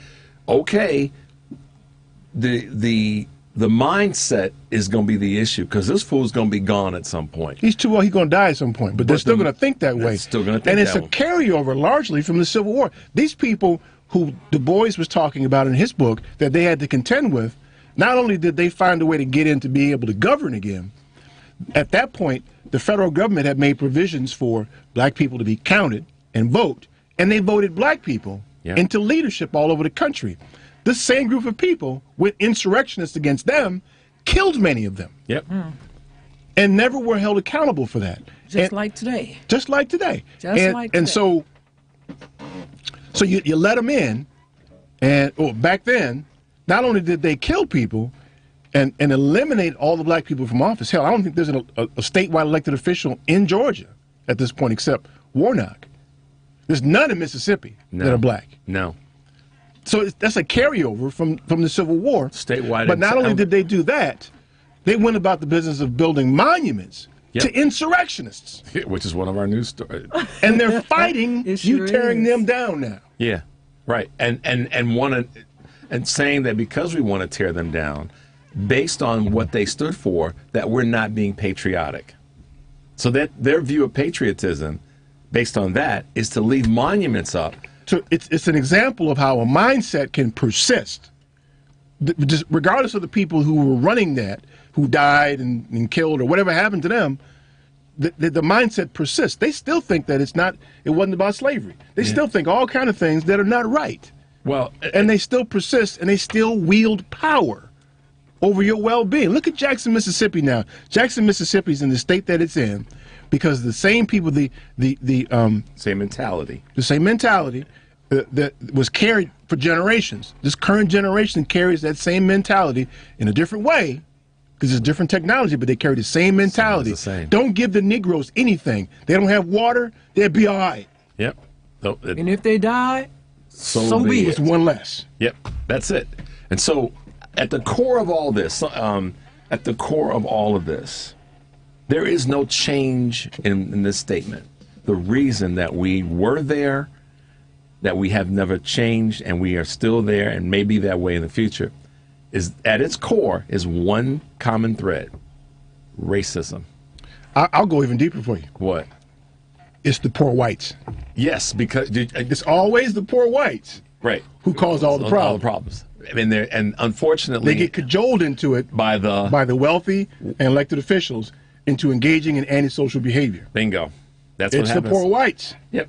okay, the mindset is going to be the issue because this fool's going to be gone at some point. He's too old. He's going to die at some point. But they're still going to think that way. Still going to think and it's that a carryover largely from the Civil War. These people who Du Bois was talking about in his book that they had to contend with, not only did they find a way to get in to be able to govern again, at that point, the federal government had made provisions for black people to be counted and vote, and they voted black people into leadership all over the country. This same group of people, with insurrectionists against them, killed many of them. Yep. And never were held accountable for that. Just like today. Just like today. Like and today. so you let them in, and back then, not only did they kill people and eliminate all the black people from office, hell, I don't think there's a statewide elected official in Georgia at this point except Warnock. There's none in Mississippi that are black. No. So that's a carryover from the Civil War. Statewide. But not only did they do that, they went about the business of building monuments to insurrectionists. Which is one of our news stories. And they're fighting you tearing them down now. Yeah, right. And saying that because we want to tear them down, based on what they stood for, that we're not being patriotic. So that their view of patriotism, based on that, is to leave monuments up. So it's an example of how a mindset can persist. Just regardless of the people who were running that, who died and killed or whatever happened to them, the mindset persists. They still think that it wasn't about slavery. They still think all kind of things that are not right. Well, and they still persist, and they still wield power over your well-being. Look at Jackson, Mississippi now. Jackson, Mississippi is in the state that it's in because the same people, the same mentality. The same mentality that was carried for generations. This current generation carries that same mentality in a different way because it's different technology, but they carry the same mentality. Don't give the Negroes anything. They don't have water, they'll be all right. Yep. And if they die, so be it. It's one less. Yep, that's it. And so at the core of all this, there is no change in this statement. The reason that we were there, that we have never changed, and we are still there and may be that way in the future, is at its core is one common thread: racism. I'll go even deeper for you. What? It's the poor whites. Yes, because it's always the poor whites, right, who cause all the problems. All the problems. I mean, and unfortunately, they get cajoled into it by the wealthy and elected officials into engaging in antisocial behavior. Bingo. That's what happens. It's the poor whites. Yep.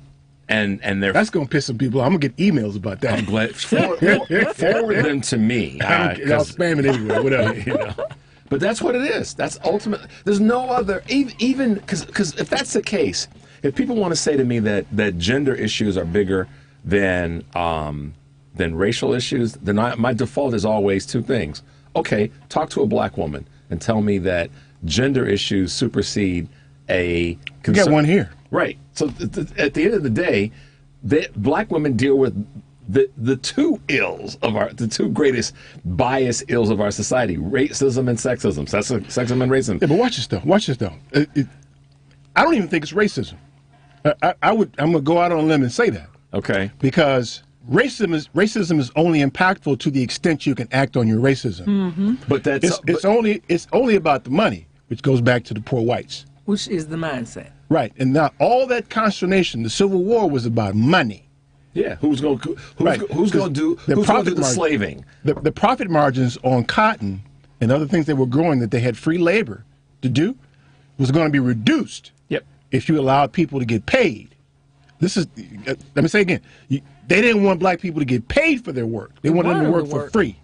And that's going to piss some people off. I'm going to get emails about that. I'm glad. Forward them to me. I'll spam it anyway, whatever. You know. But that's what it is. That's ultimate. There's no other, even because if that's the case, if people want to say to me that gender issues are bigger than racial issues, then my default is always two things. Okay, talk to a black woman and tell me that gender issues supersede a concern. You got one here. Right. So at the end of the day, black women deal with the two greatest bias ills of our society: racism and sexism. Sexism and racism. Yeah, but watch this though. Watch this though. I don't even think it's racism. I'm going to go out on a limb and say that. Okay. Because racism is only impactful to the extent you can act on your racism. Mm-hmm. But it's only about the money, which goes back to the poor whites. Which is the mindset. Right. And now all that consternation, the Civil War was about money. Yeah. Who's going to do the slaving? The profit margins on cotton and other things that were growing that they had free labor to do was going to be reduced. Yep. If you allowed people to get paid. Let me say again, they didn't want black people to get paid for their work. They wanted them to work for free.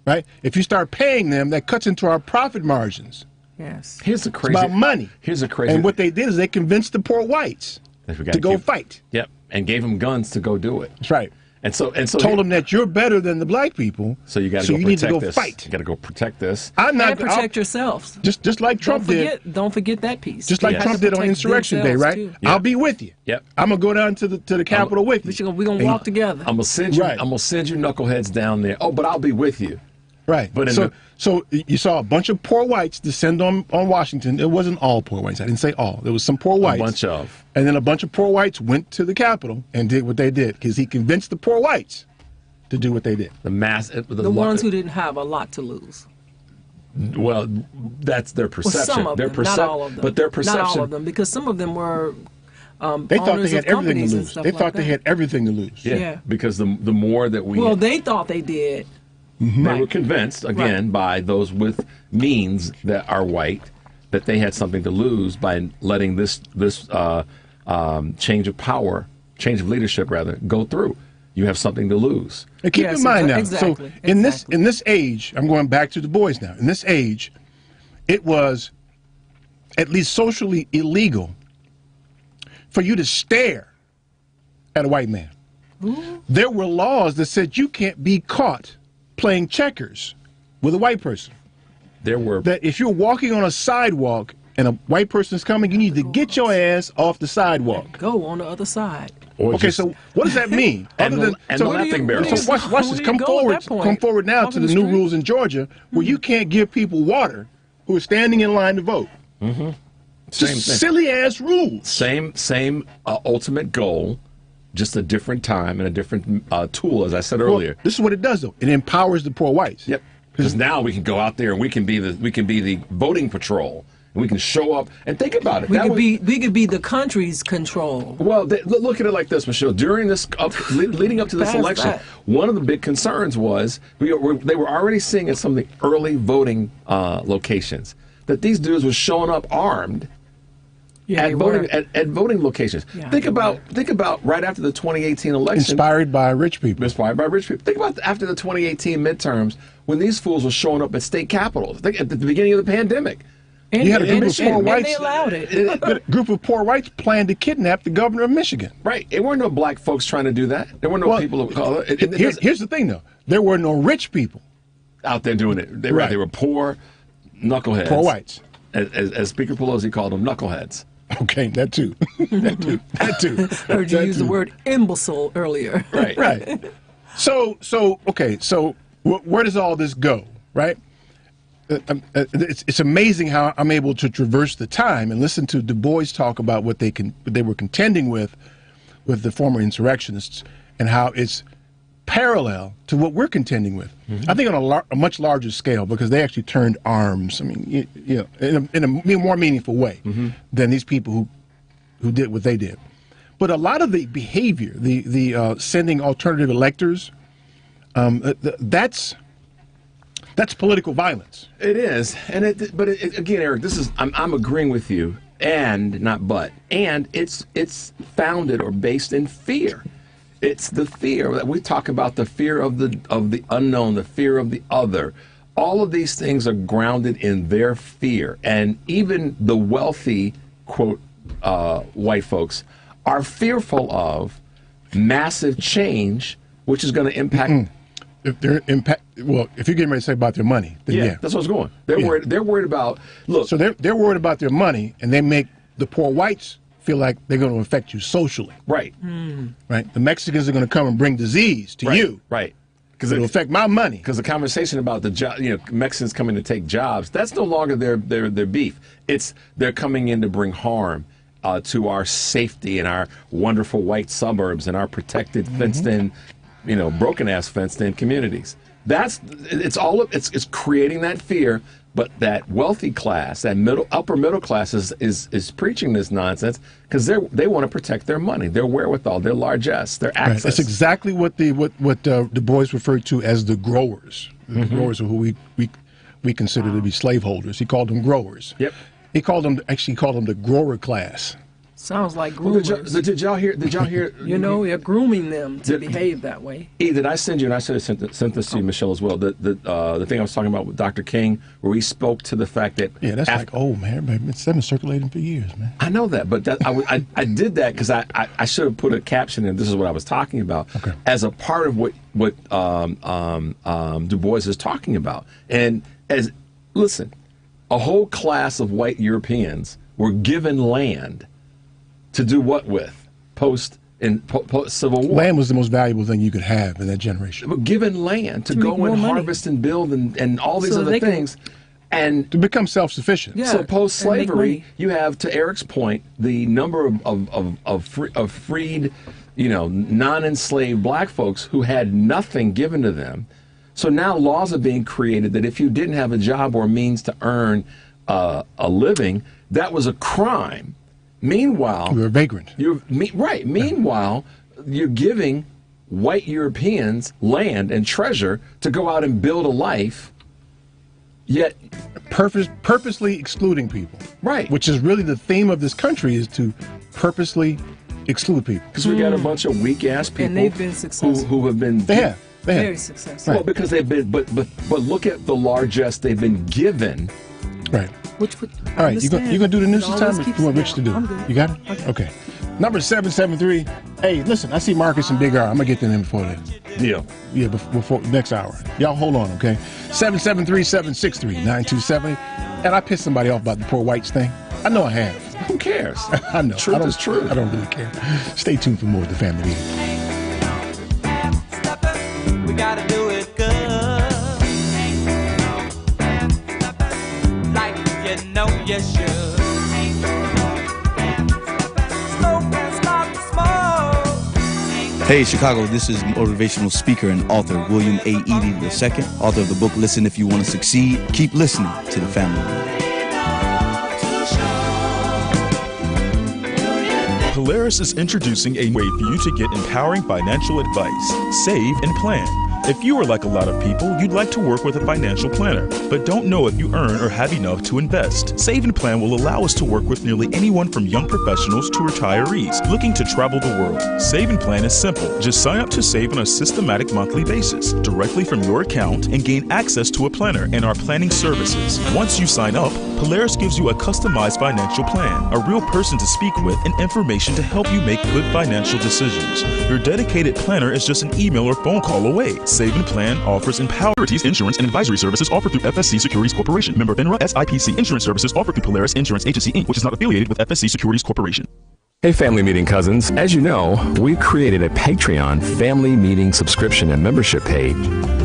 Right? If you start paying them, that cuts into our profit margins. Yes. Here's the crazy. It's about money. Here's the crazy. And what they did is they convinced the poor whites to go fight. Yep. And gave them guns to go do it. That's right. And so told them that you're better than the black people. So you got to so go you protect need to go this. fight. You got to go protect this. I'm not and protect yourselves. Just like Trump did. Don't forget that piece. Just like Trump did on Insurrection Day, right? Too. I'll be with you. Yep. I'm gonna go down to the Capitol with you. We're gonna walk together. I'm gonna send you. I'm gonna send you knuckleheads down there. Oh, but I'll be with you. Right. But so you saw a bunch of poor whites descend on Washington. It wasn't all poor whites. I didn't say all. There was some poor whites. A bunch of. And then a bunch of poor whites went to the Capitol and did what they did because he convinced the poor whites to do what they did. The ones who didn't have a lot to lose. Well, that's their perception. Well, some of them, not all of them. But their perception. Not all of them, because some of them were they thought they had everything to lose. They thought they had everything to lose. Yeah. Because the more that we... Well, they thought they did. They were convinced, again, by those with means that are white, that they had something to lose by letting this change of power, change of leadership, rather, go through. You have something to lose. And keep in mind now, so in this age, I'm going back to Du Bois now. In this age, it was at least socially illegal for you to stare at a white man. Ooh. There were laws that said you can't be caught playing checkers with a white person. There were that if you're walking on a sidewalk and a white person's coming, you need to get your ass off the sidewalk. Go on the other side. Okay, so what does that mean? the laughing barrel. So watch this. Come forward now to the new rules in Georgia where you can't give people water who are standing in line to vote. Mm-hmm. Silly ass rules. Same ultimate goal. Just a different time and a different tool, as I said earlier. Well, this is what it does, though. It empowers the poor whites. Yep. Because now we can go out there and we can be the voting patrol, and we can show up and think about it. We could be the country's control. Well, look at it like this, Michelle. During this leading up to this election, one of the big concerns was they were already seeing at some of the early voting locations that these dudes were showing up armed. Yeah, at voting locations. Yeah, think about right after the 2018 election. Inspired by rich people. Inspired by rich people. Think about after the 2018 midterms when these fools were showing up at state capitals. Think at the beginning of the pandemic. You had a group of poor whites. They allowed it. A group of poor whites planned to kidnap the governor of Michigan. Right. There weren't no black folks trying to do that. There were no people of color. Here's the thing, though. There were no rich people out there doing it. They were poor knuckleheads. Poor whites. As Speaker Pelosi called them, knuckleheads. Okay, that too. that too. Heard you use the word imbecile earlier. Right. So where does all this go? Right. It's amazing how I'm able to traverse the time and listen to Du Bois talk about what they were contending with the former insurrectionists and how it's parallel to what we're contending with. Mm-hmm. I think on a much larger scale because they actually turned arms. I mean, in a more meaningful way than these people who did what they did. But a lot of the behavior, the sending alternative electors, that's political violence. It is, but again, Eric, I'm agreeing with you, and it's founded or based in fear. It's the fear that we talk about, the fear of the unknown, the fear of the other. All of these things are grounded in their fear, and even the wealthy, quote, white folks are fearful of massive change, which is going to impact. If you're getting ready to say about their money, then yeah. That's what's going. They're worried about. Look, so they're worried about their money, and they make the poor whites feel like they're going to affect you socially. Right. Right. The Mexicans are going to come and bring disease to you. Right. Because it'll affect my money. Because the conversation about the Mexicans coming to take jobs, that's no longer their beef. It's they're coming in to bring harm to our safety and our wonderful white suburbs and our protected, fenced-in, broken-ass fenced-in communities. It's creating that fear. But that wealthy class, that upper middle class, is preaching this nonsense because they want to protect their money, their wherewithal, their largesse, their access. Right. That's exactly what Du Bois referred to as the growers. The growers are who we consider to be slaveholders. He called them growers. Yep. He called them the grower class. Sounds like Well, groomers. did y'all hear? You know, you're grooming them to behave that way. Did I send you? And I should have sent this to you, Michelle, as well. The thing I was talking about with Dr. King, where we spoke to the fact that that's like old man. It's been circulating for years, man. I know that, but I did that because I should have put a caption in. This is what I was talking about as a part of what Du Bois is talking about. And listen, a whole class of white Europeans were given land to do what with post-Civil War. Land was the most valuable thing you could have in that generation. But given land to go and harvest and build and all these other things. And to become self-sufficient. So post-slavery, you have, to Eric's point, the number of freed, non-enslaved black folks who had nothing given to them. So now laws are being created that if you didn't have a job or a means to earn a living, that was a crime. Meanwhile, you're a vagrant. Right. Meanwhile, you're giving white Europeans land and treasure to go out and build a life. Yet, purposely excluding people. Right. Which is really the theme of this country, is to purposely exclude people. Because we got a bunch of weak ass people, and they've been successful. Who have been. They have. Very successful. Well, because they've been, but look at the largesse they've been given. Right. Which all right, you gonna do the news this time, or you want Rich to do it? You got it? Okay. Number 773. Hey, listen, I see Marcus and Big R. I'm gonna get to them before that. Deal. Yeah, before next hour. Y'all hold on, okay? 773-763-9270. And I pissed somebody off about the poor whites thing. I know I have. Who cares? I know. Truth is true. I don't really care. Stay tuned for more of the Family Meeting. We gotta do it good. Like you know you should. Hey, Chicago, this is motivational speaker and author William A. Edie II, author of the book Listen If You Want to Succeed. Keep listening to the Family Meeting. Polaris is introducing a way for you to get empowering financial advice. Save and plan. If you are like a lot of people, you'd like to work with a financial planner, but don't know if you earn or have enough to invest. Save and Plan will allow us to work with nearly anyone from young professionals to retirees looking to travel the world. Save and Plan is simple. Just sign up to save on a systematic monthly basis directly from your account and gain access to a planner and our planning services. Once you sign up, Polaris gives you a customized financial plan, a real person to speak with, and information to help you make good financial decisions. Your dedicated planner is just an email or phone call away. Save and Plan offers Empowerities insurance and advisory services offered through FSC Securities Corporation. Member FINRA SIPC. Insurance services offered through Polaris Insurance Agency, Inc., which is not affiliated with FSC Securities Corporation. Hey, Family Meeting cousins. As you know, we've created a Patreon Family Meeting subscription and membership page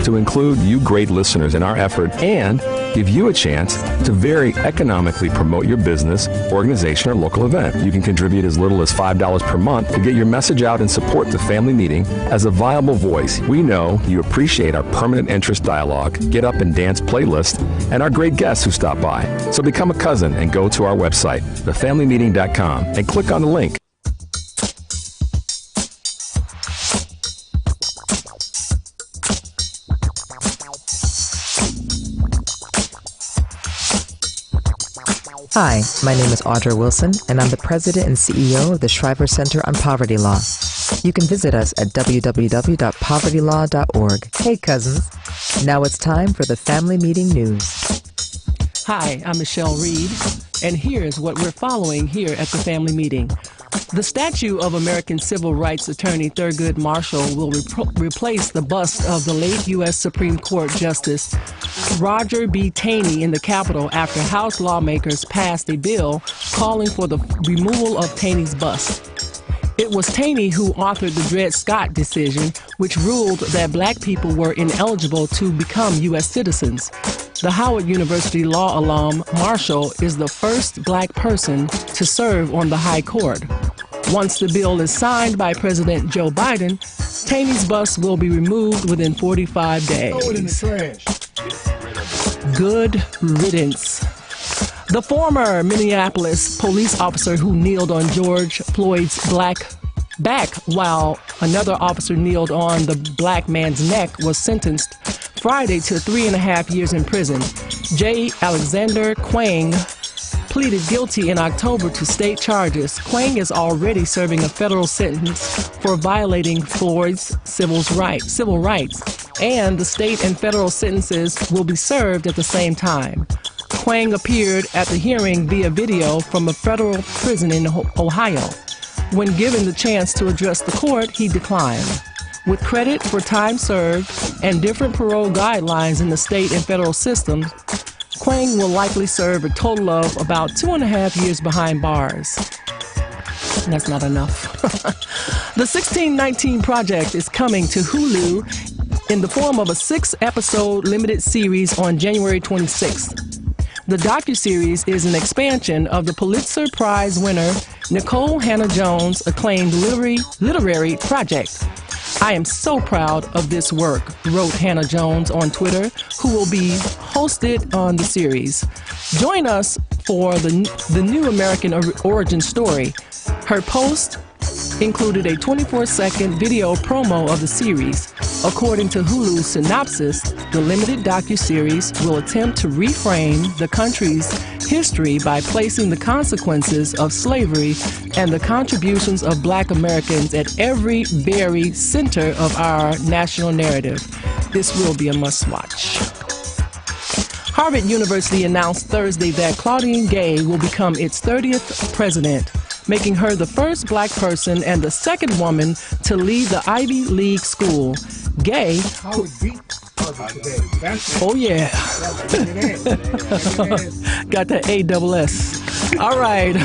to include you great listeners in our effort and give you a chance to very economically promote your business, organization, or local event. You can contribute as little as $5 per month to get your message out and support the Family Meeting as a viable voice. We know you appreciate our permanent interest dialogue, get up and dance playlist, and our great guests who stop by. So become a cousin and go to our website, thefamilymeeting.com, and click on the link. Hi, my name is Audra Wilson, and I'm the president and CEO of the Shriver Center on Poverty Law. You can visit us at www.povertylaw.org. Hey, cousins. Now it's time for the Family Meeting News. Hi, I'm Michelle Reed, and here's what we're following here at the Family Meeting. The statue of American civil rights attorney Thurgood Marshall will replace the bust of the late U.S. Supreme Court Justice Roger B. Taney in the Capitol after House lawmakers passed a bill calling for the removal of Taney's bust. It was Taney who authored the Dred Scott decision, which ruled that black people were ineligible to become U.S. citizens. The Howard University law alum Marshall is the first black person to serve on the High Court. Once the bill is signed by President Joe Biden, Taney's bust will be removed within 45 days. Throw it in the trash. Good riddance. The former Minneapolis police officer who kneeled on George Floyd's back while another officer kneeled on the black man's neck was sentenced Friday to 3.5 years in prison. J. Alexander Kueng pleaded guilty in October to state charges. Quang is already serving a federal sentence for violating Floyd's civil rights, and the state and federal sentences will be served at the same time. Quang appeared at the hearing via video from a federal prison in Ohio. When given the chance to address the court, he declined. With credit for time served and different parole guidelines in the state and federal systems, Quang will likely serve a total of about 2.5 years behind bars. That's not enough. The 1619 Project is coming to Hulu in the form of a 6-episode limited series on January 26th. The docuseries is an expansion of the Pulitzer Prize winner Nicole Hannah-Jones' acclaimed literary project. I am so proud of this work, wrote Hannah-Jones on Twitter, who will be hosted on the series. Join us for the new American origin story. Her post included a 24-second video promo of the series. According to Hulu's synopsis, the limited docuseries will attempt to reframe the country's history by placing the consequences of slavery and the contributions of Black Americans at every very center of our national narrative. This will be a must-watch. Harvard University announced Thursday that Claudine Gay will become its 30th president, making her the first Black person and the second woman to lead the Ivy League school. Gay. Oh yeah. Got the ASS. All right.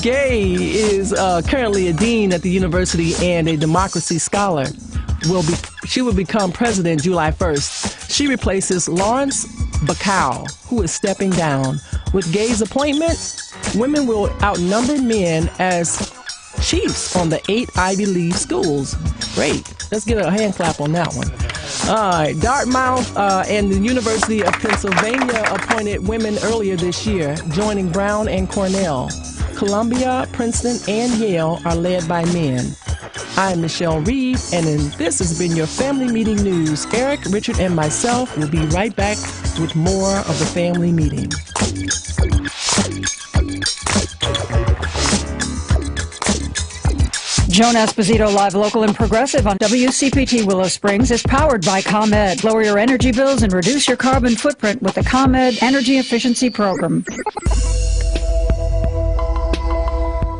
Gay is currently a dean at the university and a democracy scholar. She will become president July 1st. She replaces Lawrence Bacow, who is stepping down. With Gay's appointment, women will outnumber men as chiefs on the 8 Ivy League schools. Great. Let's get a hand clap on that one. All right. Dartmouth and the University of Pennsylvania appointed women earlier this year, joining Brown and Cornell. Columbia, Princeton, and Yale are led by men. I'm Michelle Reed, and this has been your Family Meeting News. Eric, Richard, and myself will be right back with more of the Family Meeting. Joan Esposito, live, local, and progressive on WCPT Willow Springs is powered by ComEd. Lower your energy bills and reduce your carbon footprint with the ComEd Energy Efficiency Program.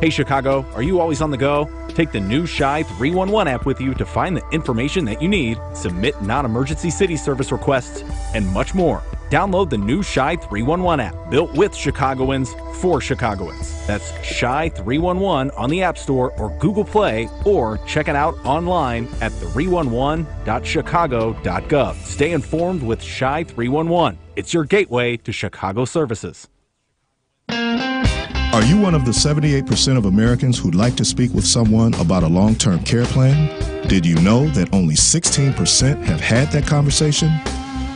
Hey Chicago, are you always on the go? Take the new Shy 311 app with you to find the information that you need, submit non-emergency city service requests, and much more. Download the new Shy 311 app, built with Chicagoans for Chicagoans. That's Shy 311 on the App Store or Google Play, or check it out online at 311.chicago.gov. Stay informed with Shy 311. It's your gateway to Chicago services. Are you one of the 78% of Americans who'd like to speak with someone about a long-term care plan? Did you know that only 16% have had that conversation?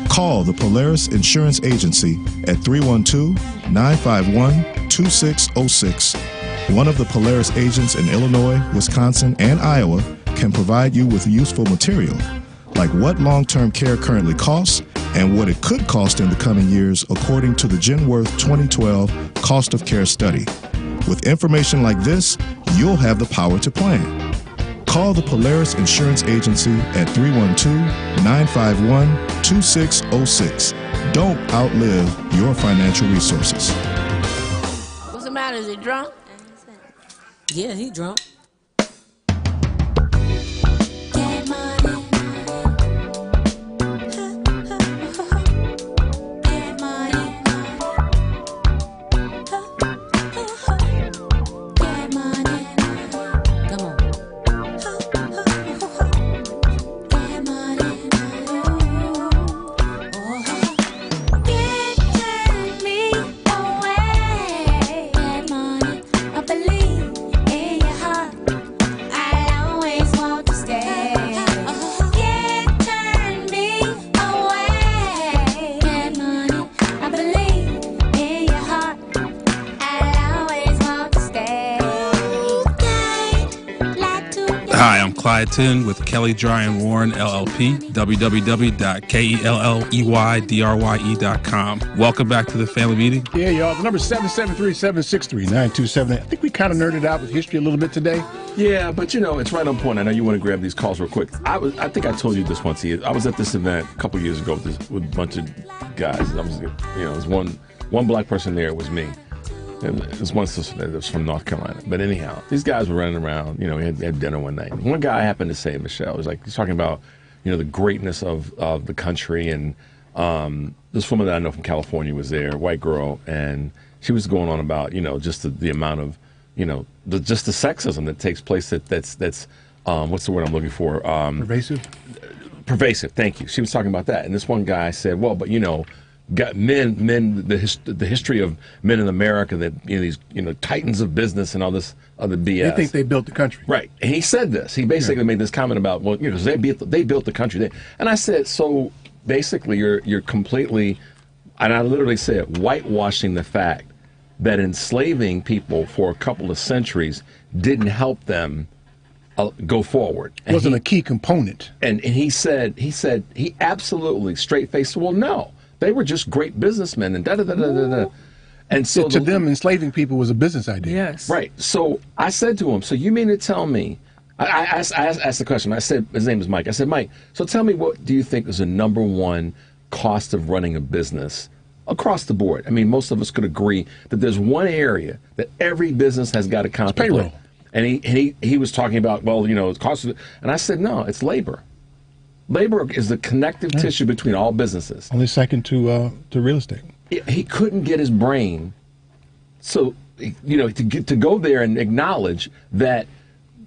Call the Polaris Insurance Agency at 312-951-2606. One of the Polaris agents in Illinois, Wisconsin, and Iowa can provide you with useful material, like what long-term care currently costs and what it could cost in the coming years according to the Genworth 2012 Cost of Care Study. With information like this, you'll have the power to plan. Call the Polaris Insurance Agency at 312-951-2606. Don't outlive your financial resources. What's the matter? Is he drunk? Yeah, he drunk. Clayton with Kelly Dry and Warren LLP, www.kelleyDrye.com. Welcome back to the family meeting. Yeah, y'all. The number 773-763-9278. I think we kind of nerded out with history a little bit today. Yeah, but it's right on point. I know you want to grab these calls real quick. I think I told you this once. I was at this event a couple years ago with a bunch of guys. There was one black person there. It was me. And it was one sister that was from North Carolina. But anyhow, these guys were running around. We had dinner one night. One guy happened to say, Michelle, he's talking about the greatness of the country. And this woman that I know from California was there, a white girl, and she was going on about just the amount of just the sexism that takes place. That's what's the word I'm looking for? Pervasive. Pervasive. Thank you. She was talking about that, and this one guy said, "Well, but got men, the history of men in America that these titans of business and all this other BS. They think they built the country, right?" And he said this. He basically made this comment about, well, they built the country. And I said, so basically, you're completely, and I literally said, whitewashing the fact that enslaving people for a couple of centuries didn't help them go forward. It wasn't a key component. And he absolutely straight faced. Well, no. They were just great businessmen and da-da-da-da-da-da. And so to them, enslaving people was a business idea. Yes. Right. So I said to him, so you mean to tell me, I asked the question. I said, his name is Mike. I said, Mike, so tell me, what do you think is the number one cost of running a business across the board? I mean, most of us could agree that there's one area that every business has got to contemplate. Payroll. And he was talking about, well, it's cost of, and I said, no, it's labor. Labor is the connective tissue between all businesses. Only second to real estate. He couldn't get his brain, to go there and acknowledge that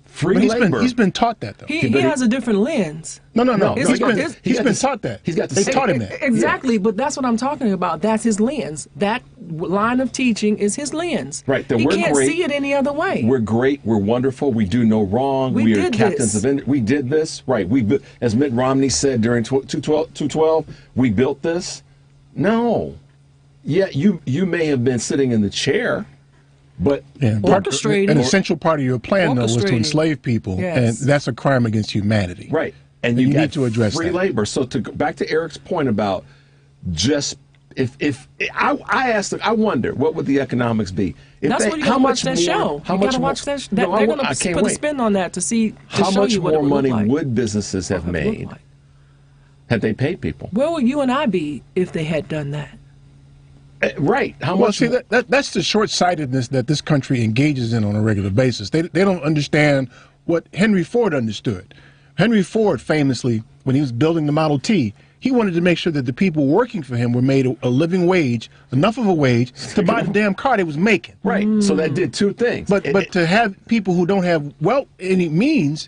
free labor. He's been taught that though. He has a different lens. No. He's been taught that. They taught him that. Exactly, but that's what I'm talking about. That's his lens. That line of teaching is his lens. Right. He can't see it any other way. We're great. We're wonderful. We do no wrong. We are captains of. We did this. Right. As Mitt Romney said during 212, we built this. No. Yeah, you may have been sitting in the chair, but orchestrating. An essential part of your plan, though, was to enslave people, and that's a crime against humanity. Right. And you need to address free labor. So to go back to Eric's point about just if I wonder what would the economics be? That's what you got to watch that show. You got to watch that. They're going to put a spin on that to see how much more money would businesses have made had they paid people. Where would you and I be if they had done that? Right. How well, much? See, that's the short-sightedness that this country engages in on a regular basis. They don't understand what Henry Ford understood. Henry Ford famously, when he was building the Model T, he wanted to make sure that the people working for him were made a living wage, enough of a wage to buy the damn car they was making. Right. So that did two things. But to have people who don't have any means,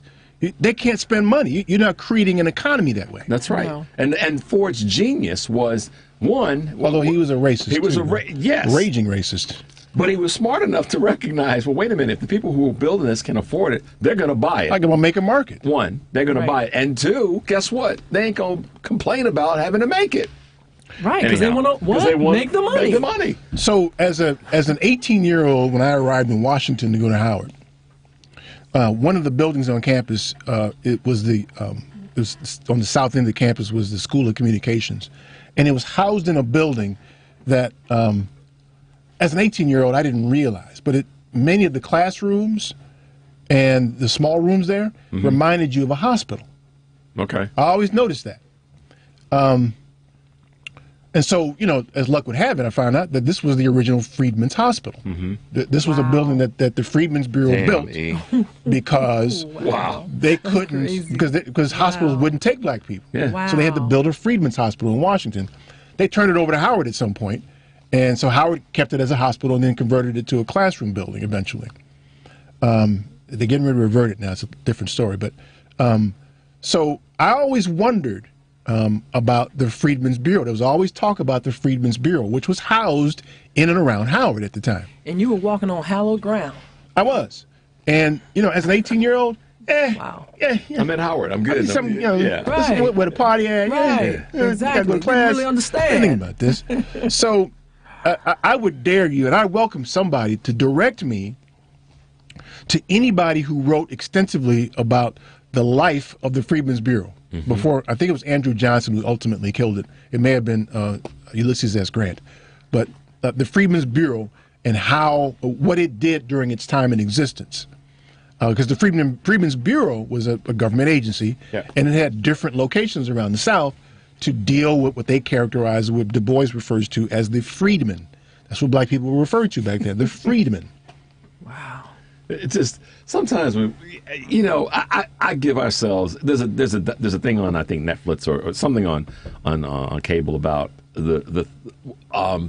they can't spend money. You're not creating an economy that way. That's right. No. And Ford's genius was one. Although he was a racist. He was yes, raging racist. But he was smart enough to recognize, well, wait a minute, if the people who are building this can afford it, they're going to buy it. I'm going to make a market. One, they're going to buy it. And two, guess what? They ain't going to complain about having to make it. Right, because they want to make the money. Make the money. So as an 18-year-old, when I arrived in Washington to go to Howard, one of the buildings on campus, it was on the south end of the campus was the School of Communications. And it was housed in a building that, as an 18-year-old, I didn't realize. But many of the classrooms and the small rooms there reminded you of a hospital. Okay. I always noticed that. And so, as luck would have it, I found out that this was the original Freedmen's Hospital. This was a building that the Freedmen's Bureau built because they couldn't, because hospitals wouldn't take black people. Yeah. So they had to build a Freedmen's Hospital in Washington. They turned it over to Howard at some point, and so Howard kept it as a hospital and then converted it to a classroom building eventually. They're getting ready to revert it now. It's a different story. But so I always wondered about the Freedmen's Bureau. There was always talk about the Freedmen's Bureau, which was housed in and around Howard at the time. And you were walking on hallowed ground. I was. And, as an 18-year-old, I'm at Howard. I'm good. This is where the party at. Right. Exactly. Go to class. You really understand. Think about this. So I would dare you, and I welcome somebody to direct me to anybody who wrote extensively about the life of the Freedmen's Bureau. Before, I think it was Andrew Johnson who ultimately killed it. It may have been Ulysses S. Grant. But the Freedmen's Bureau and what it did during its time in existence. Because the Freedmen's Bureau was a government agency, and it had different locations around the South to deal with what they characterized, what Du Bois refers to as the freedmen. That's what black people were referred to back then, the freedmen. It's just sometimes when I give ourselves there's a thing on I think Netflix or something on cable about the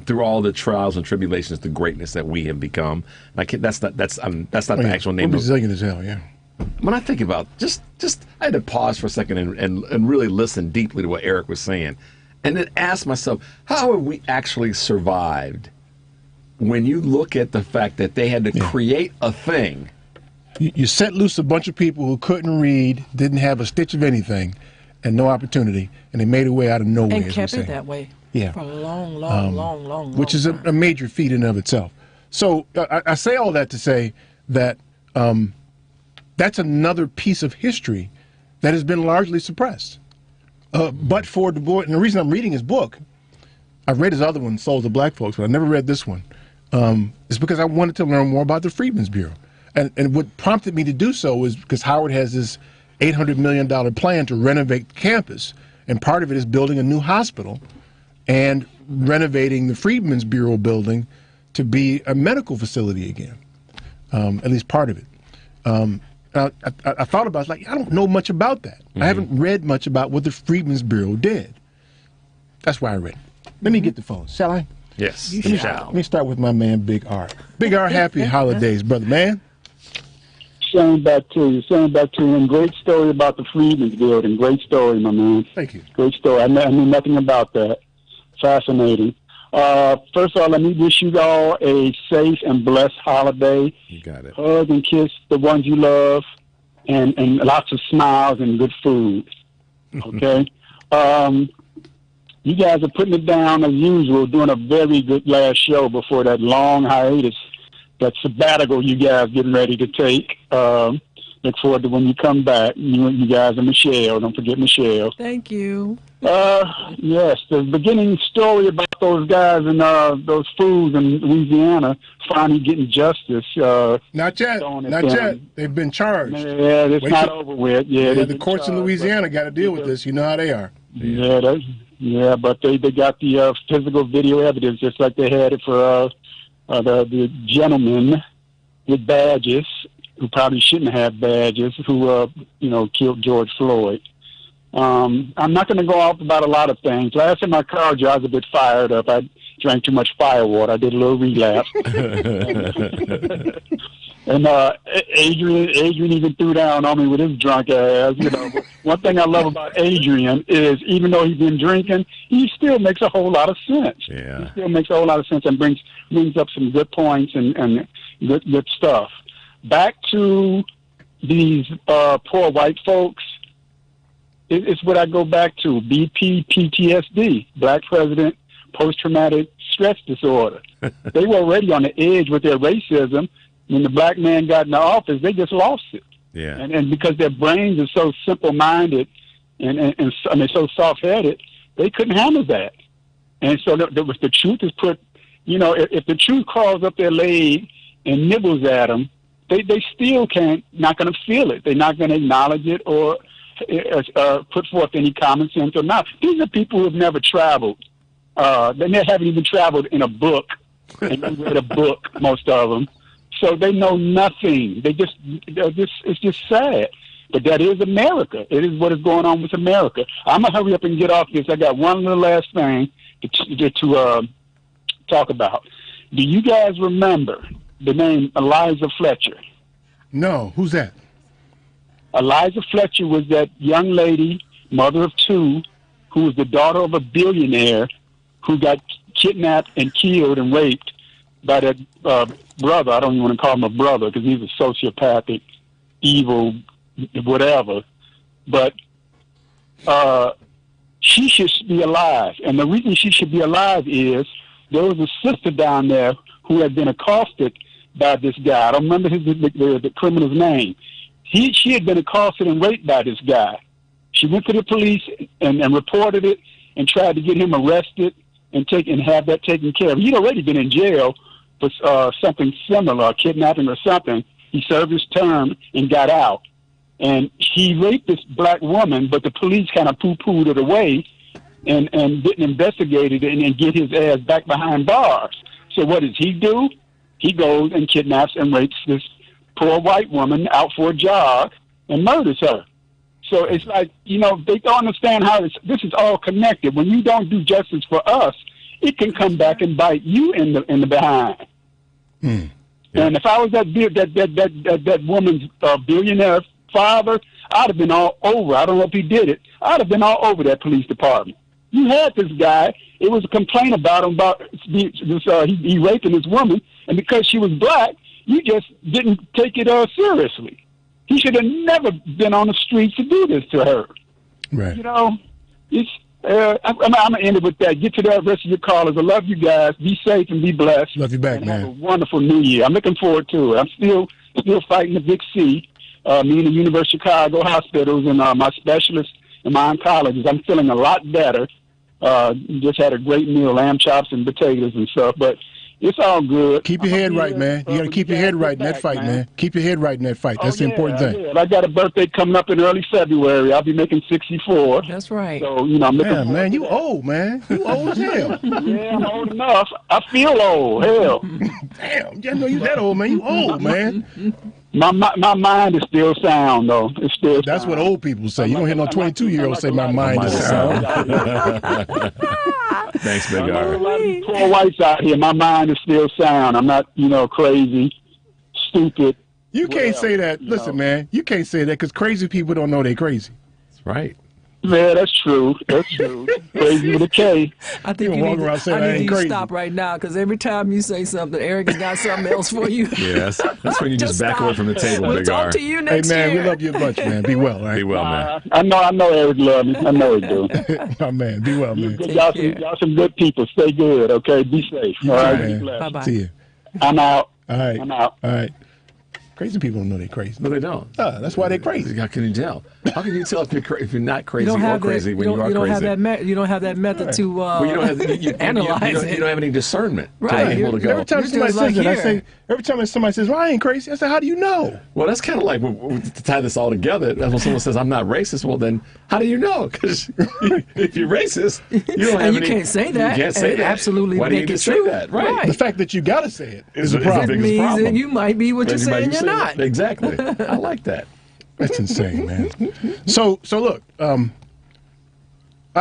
through all the trials and tribulations, the greatness that we have become. That's not the actual name. We're resilient as hell, yeah. When I think about just I had to pause for a second and really listen deeply to what Eric was saying, and then ask myself, how have we actually survived? When you look at the fact that they had to create a thing. You set loose a bunch of people who couldn't read, didn't have a stitch of anything, and no opportunity, and they made a way out of nowhere. And kept it that way for a long which is a major feat in and of itself. So I say all that to say that that's another piece of history that has been largely suppressed. But for Du Bois, and the reason I'm reading his book, I've read his other one, Souls of Black Folks, but I never read this one. It's because I wanted to learn more about the Freedmen's Bureau. And what prompted me to do so was because Howard has this $800 million plan to renovate the campus. And part of it is building a new hospital and renovating the Freedmen's Bureau building to be a medical facility again, at least part of it. I thought about it, I don't know much about that. I haven't read much about what the Freedmen's Bureau did. That's why I read it. Let me get the phone, shall I? Yes, you shall. Let me start with my man, Big R. Big R, happy holidays, brother, man. Same back to you. And great story about the Freedmen's Building. Great story, my man. Thank you. Great story. I knew nothing about that. Fascinating. First of all, let me wish you all a safe and blessed holiday. You got it. Hug and kiss the ones you love, and lots of smiles and good food. Okay? You guys are putting it down as usual, doing a very good last show before that long hiatus, that sabbatical you guys getting ready to take. Look forward to when you come back. You guys and Michelle. Don't forget Michelle. Thank you. Yes, the beginning story about those guys and those fools in Louisiana finally getting justice. Not yet. They've been charged. Yeah, it's not over with. Yeah, the courts in Louisiana got to deal with this. You know how they are. Yeah, but they got the physical video evidence, just like they had it for the gentleman with badges who probably shouldn't have badges, who killed George Floyd. I'm not going to go off about a lot of things. Last time I called you, I was a bit fired up. I drank too much firewater. I did a little relapse. And Adrian even threw down on me with his drunk ass. One thing I love about Adrian is, even though he's been drinking, he still makes a whole lot of sense. Yeah. He still makes a whole lot of sense and brings up some good points and good stuff. Back to these poor white folks. It's what I go back to: BP, PTSD, Black President, Post-Traumatic Stress Disorder. They were already on the edge with their racism. When the black man got in the office, they just lost it. Yeah. And because their brains are so simple-minded and they're so soft-headed, they couldn't handle that. And so the truth is put, if the truth crawls up their leg and nibbles at them, they still not going to feel it. They're not going to acknowledge it or put forth any common sense or not. These are people who have never traveled. They haven't even traveled in a book, and they read a book, most of them. So they know nothing. It's just sad. But that is America. It is what is going on with America. I'm going to hurry up and get off this. I got one little last thing to talk about. Do you guys remember the name Eliza Fletcher? No. Who's that? Eliza Fletcher was that young lady, mother of two, who was the daughter of a billionaire who got kidnapped and killed and raped by that brother. I don't even want to call him a brother because he's a sociopathic, evil, whatever. But she should be alive. And the reason she should be alive is there was a sister down there who had been accosted by this guy. I don't remember the criminal's name. She had been accosted and raped by this guy. She went to the police and reported it and tried to get him arrested and have that taken care of. He'd already been in jail for something similar, kidnapping or something. He served his term and got out. And he raped this black woman, but the police kind of poo-pooed it away and didn't investigate it and get his ass back behind bars. So what does he do? He goes and kidnaps and rapes this poor white woman out for a jog and murders her. So it's like, you know, they don't understand how this is all connected. When you don't do justice for us, it can come back and bite you in the behind. Yeah. And if I was that woman's billionaire father, I'd have been all over. I don't know if he did it. I'd have been all over that police department. You had this guy. It was a complaint about him about he raping this woman, and because she was black, you just didn't take it seriously. He should have never been on the streets to do this to her. Right. You know, it's. I'm gonna end it with that. Get to the rest of your callers. I love you guys. Be safe and be blessed. Love you back, and man. Have a wonderful New Year. I'm looking forward to it. I'm still fighting the big C. Me and the University of Chicago hospitals and my specialists and my oncologists. I'm feeling a lot better. Just had a great meal, lamb chops and potatoes and stuff. But it's all good. Keep your head right, man. You got to keep your head right in that fight, man. Keep your head right in that fight. That's the important thing. I got a birthday coming up in early February. I'll be making 64. That's right. So, you know, I'm looking forward man, to you that. old, man. You old as hell. Yeah, I'm old enough. I feel old. Hell. Damn, I know you that old, man. You old, man. My mind is still sound, though. It's still That's what old people say. You don't hear no 22-year-old say my mind is sound. Thanks, Big R. A lot of these poor whites out here, my mind is still sound. I'm not, you know, crazy, stupid. You can't say that. Listen, man, you can't say that because crazy people don't know they're crazy. That's right. Yeah, that's true. That's true. Crazy with a K. I think you need to stop right now because every time you say something, Eric has got something else for you. Yes, that's when you just back away from the table, We'll Big talk R. to you next Hey, man, year. we love you a bunch, man. Be well, all right? Be well, man. I know Eric loves me. I know he do. Oh, man, be well, man. Y'all some good people. Stay good, okay? Be safe. You All too, right, man. be blessed. Bye-bye. See you. I'm out. All right. I'm out. All right. Crazy people don't know they're crazy. No, they don't. That's why they're crazy. How can you tell? How can you tell if you're not crazy You don't or have crazy that, when you are crazy? You don't have that method to Well, you don't have, analyze you don't have any discernment Right. to be able to go. Every time somebody says it, I say, every time somebody says, well, I ain't crazy, I say, how do you know? Well, that's kind of like to tie this all together. That's when someone says, I'm not racist. Well, then how do you know? Because if you're racist, you don't have And you any. can't say that. You can't say and that. absolutely Why do you make need it to say true. that? Right. The fact that you got to say it is a the problem. It biggest means problem. that you might be what you're Maybe saying you you're say not. that. Exactly. I like that. That's insane, man. So look,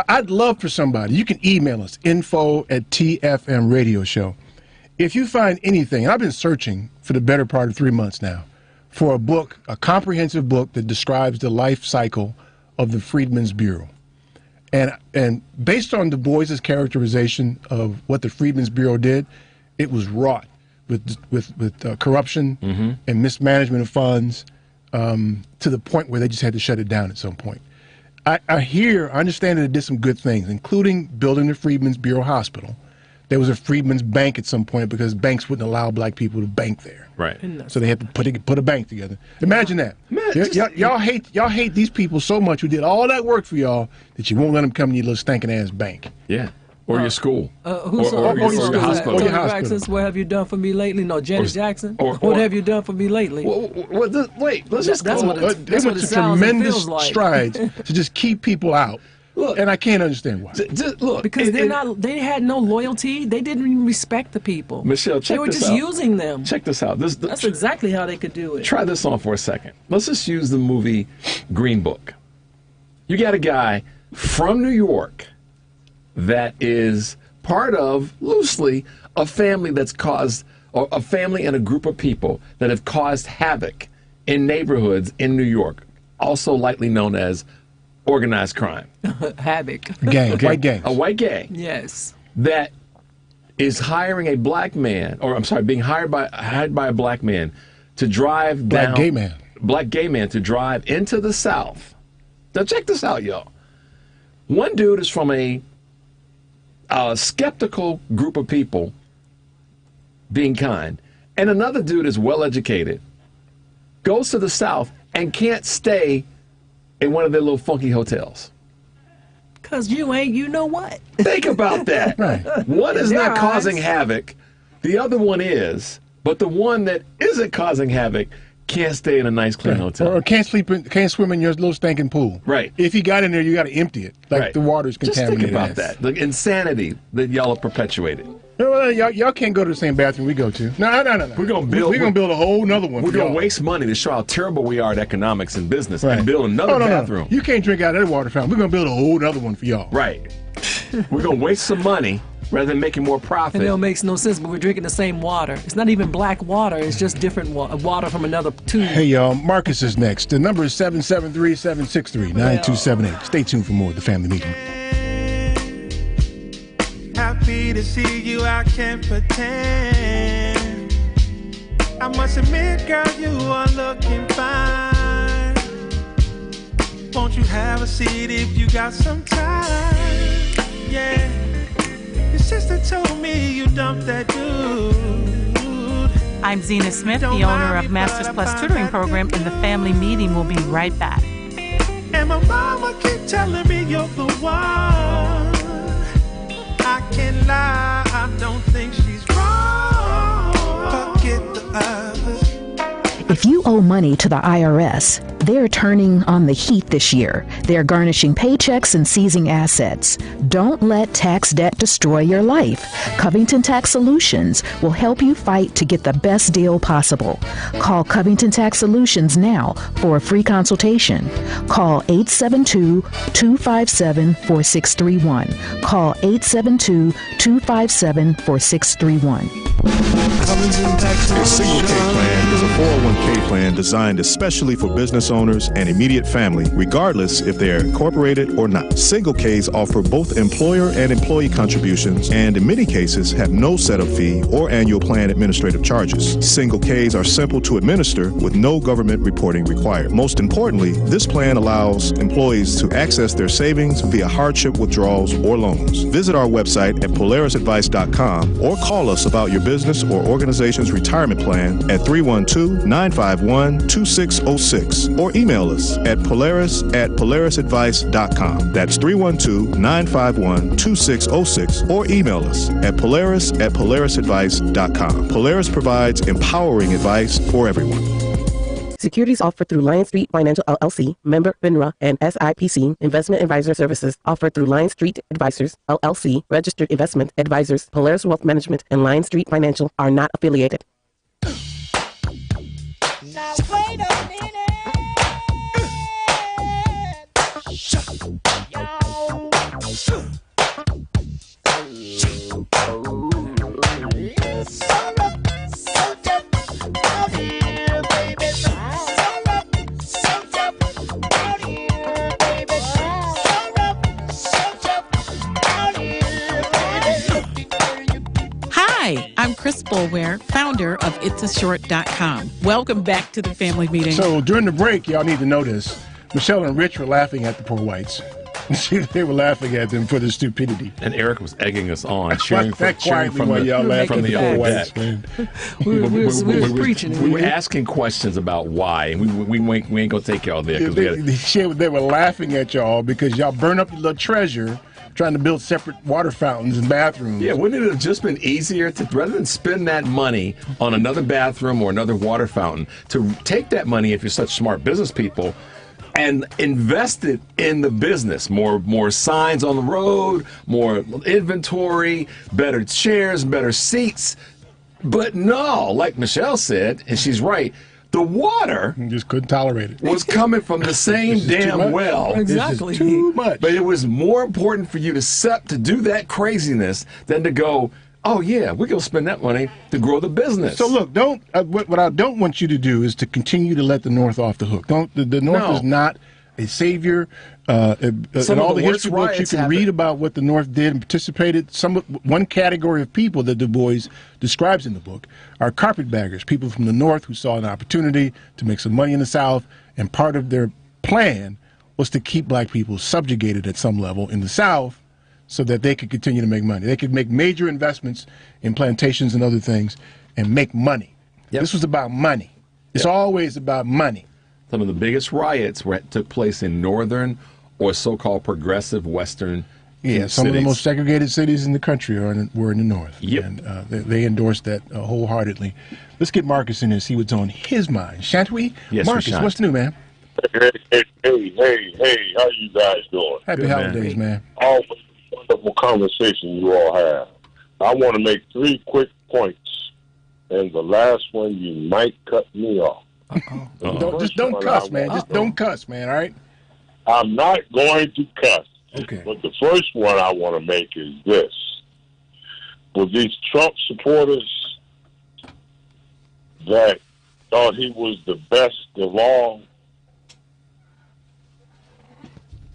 I'd love for somebody. You can email us, info@TFM Radio Show. If you find anything, and I've been searching for the better part of 3 months now, for a book, a comprehensive book that describes the life cycle of the Freedmen's Bureau. And based on Du Bois's characterization of what the Freedmen's Bureau did, it was wrought with corruption and mismanagement of funds to the point where they just had to shut it down at some point. I understand that it did some good things, including building the Freedmen's Bureau Hospital. There was a Freedmen's Bank at some point because banks wouldn't allow black people to bank there. Right. So they had to put a bank together. Imagine that. Y'all hate these people so much who did all that work for y'all that you won't let them come to your little stinking ass bank. Yeah. Or your school. Or your hospital. Tony Braxton's What Have You Done For Me Lately? No, Janet Jackson. What Have You Done For Me Lately? Wait, let's just that's go. what it They went to sounds and tremendous feels like. strides to just keep people out. Look, and I can't understand why. Look, because they had no loyalty. They didn't even respect the people. Michelle, check They were this just out. using them. Check this out. That's exactly how they could do it. Try this on for a second. Let's just use the movie Green Book. You got a guy from New York that is part of, loosely, a family that's caused, or a family and a group of people that have caused havoc in neighborhoods in New York, also lightly known as organized crime. Havoc. Gang, white gang. A white gang. Yes. That is hiring a black man, or I'm sorry, being hired by a black man to drive down. Black gay man to drive into the South. Now check this out, y'all. One dude is from a skeptical group of people, being kind, and another dude is well educated, goes to the South and can't stay in one of their little funky hotels? Because you ain't, you know what? Think about that. Right. One is In their not causing eyes. havoc. The other one is. But the one that isn't causing havoc can't stay in a nice, clean hotel. Or can't swim in your little stinking pool. Right. If you got in there, you got to empty it. Like Right. the water's Just contaminated. think about that. The insanity that y'all have perpetuated. Well, y'all can't go to the same bathroom we go to. No. We're gonna build. We're gonna build a whole nother one. We're for gonna y'all. waste money to show how terrible we are at economics and business, Right. and build another No. bathroom. You can't drink out of that water fountain. We're gonna build a whole other one for y'all. Right. We're gonna waste some money rather than making more profit. And it makes no sense, but we're drinking the same water. It's not even black water. It's just different water from another tube. Hey, y'all. Marcus is next. The number is 773-763-9278. Stay tuned for more of the Family Meeting. Happy to see you, I can't pretend. I must admit, girl, you are looking fine. Won't you have a seat if you got some time? Yeah. Your sister told me you dumped that dude. I'm Zena Smith, the owner of Masters Plus Tutoring Program, and the Family Meeting will be right back. And my mama keep telling me you're the one. I can't lie, I don't think she's wrong. Forget the others. If you owe money to the IRS, they're turning on the heat this year. They're garnishing paychecks and seizing assets. Don't let tax debt destroy your life. Covington Tax Solutions will help you fight to get the best deal possible. Call Covington Tax Solutions now for a free consultation. Call 872-257-4631. Call 872-257-4631. A single K plan is a 401k plan designed especially for business owners and immediate family, regardless if they are incorporated or not. Single Ks offer both employer and employee contributions and in many cases have no setup fee or annual plan administrative charges. Single Ks are simple to administer with no government reporting required. Most importantly, this plan allows employees to access their savings via hardship withdrawals or loans. Visit our website at polarisadvice.com or call us about your business or organization's retirement plan at 312-951-2606 or email us at polaris@polarisadvice.com. That's 312-951-2606 or email us at polaris@polarisadvice.com. Polaris provides empowering advice for everyone. Securities offered through Lion Street Financial LLC, member FINRA, and SIPC. Investment advisor services offered through Lion Street Advisors LLC, registered investment advisors. Polaris Wealth Management and Lion Street Financial are not affiliated. Now wait a minute. Hi, I'm Chris Boulware, founder of itsashort.com. Welcome back to the Family Meeting. So during the break, y'all need to know this. Michelle and Rich were laughing at the poor whites. They were laughing at them for their stupidity. And Eric was egging us on, cheering That quietly while y'all from laughing the at the upper poor deck. whites, man. We were preaching. We were asking questions about why, and we ain't gonna take y'all there. 'Cause They were laughing at y'all because y'all burn up your little treasure trying to build separate water fountains and bathrooms. Yeah, wouldn't it have just been easier to, rather than spend that money on another bathroom or another water fountain, to take that money, if you're such smart business people, and invest it in the business? More signs on the road, more inventory, better chairs, better seats. But no, like Michelle said, and she's right, the water just couldn't tolerate it. Was coming from the same damn well. Exactly. Too much. But it was more important for you to do that craziness than to go, oh yeah, we're gonna spend that money to grow the business. So look, what I don't want you to do is to continue to let the North off the hook. The North is not a savior. In all the history books you can read about what the North did and participated. One category of people that Du Bois describes in the book are carpetbaggers, people from the North who saw an opportunity to make some money in the South, and part of their plan was to keep black people subjugated at some level in the South so that they could continue to make money. They could make major investments in plantations and other things and make money. This was about money. It's always about money. Some of the biggest riots took place in northern or so-called progressive western some of the cities. most segregated cities in the country were in the north. Yep. And they endorsed that wholeheartedly. Let's get Marcus in here and see what's on his mind. Shan't we? Yes, Marcus, we shan't. what's new, man? Hey, how you guys doing? Happy holidays, man. Always a wonderful conversation you all have. I want to make 3 quick points, and the last one you might cut me off. Just don't cuss, man. Just don't cuss, man, all right? I'm not going to cuss. Okay. But the first one I want to make is this. With these Trump supporters that thought he was the best of all,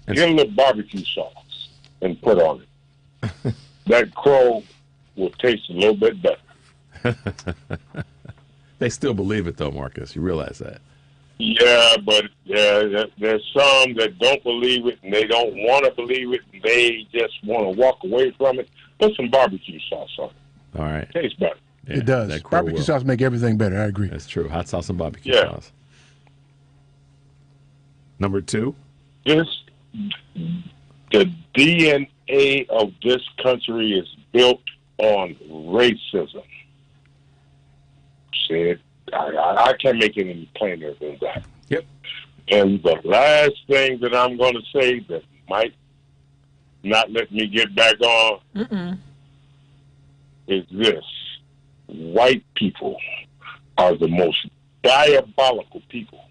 get a little barbecue sauce and put on it. That crow will taste a little bit better. They still believe it, though, Marcus. You realize that? Yeah, but there's some that don't believe it, and they don't want to believe it, and they just want to walk away from it. Put some barbecue sauce on it. All right. Tastes better. Yeah, it does. that crow Barbecue will. sauce make everything better. I agree. That's true. Hot sauce and barbecue Yeah. sauce. Number 2. The DNA of this country is built on racism. Said, I can't make it any plainer than that. Yep. And the last thing that I'm going to say that might not let me get back on is this. White people are the most diabolical people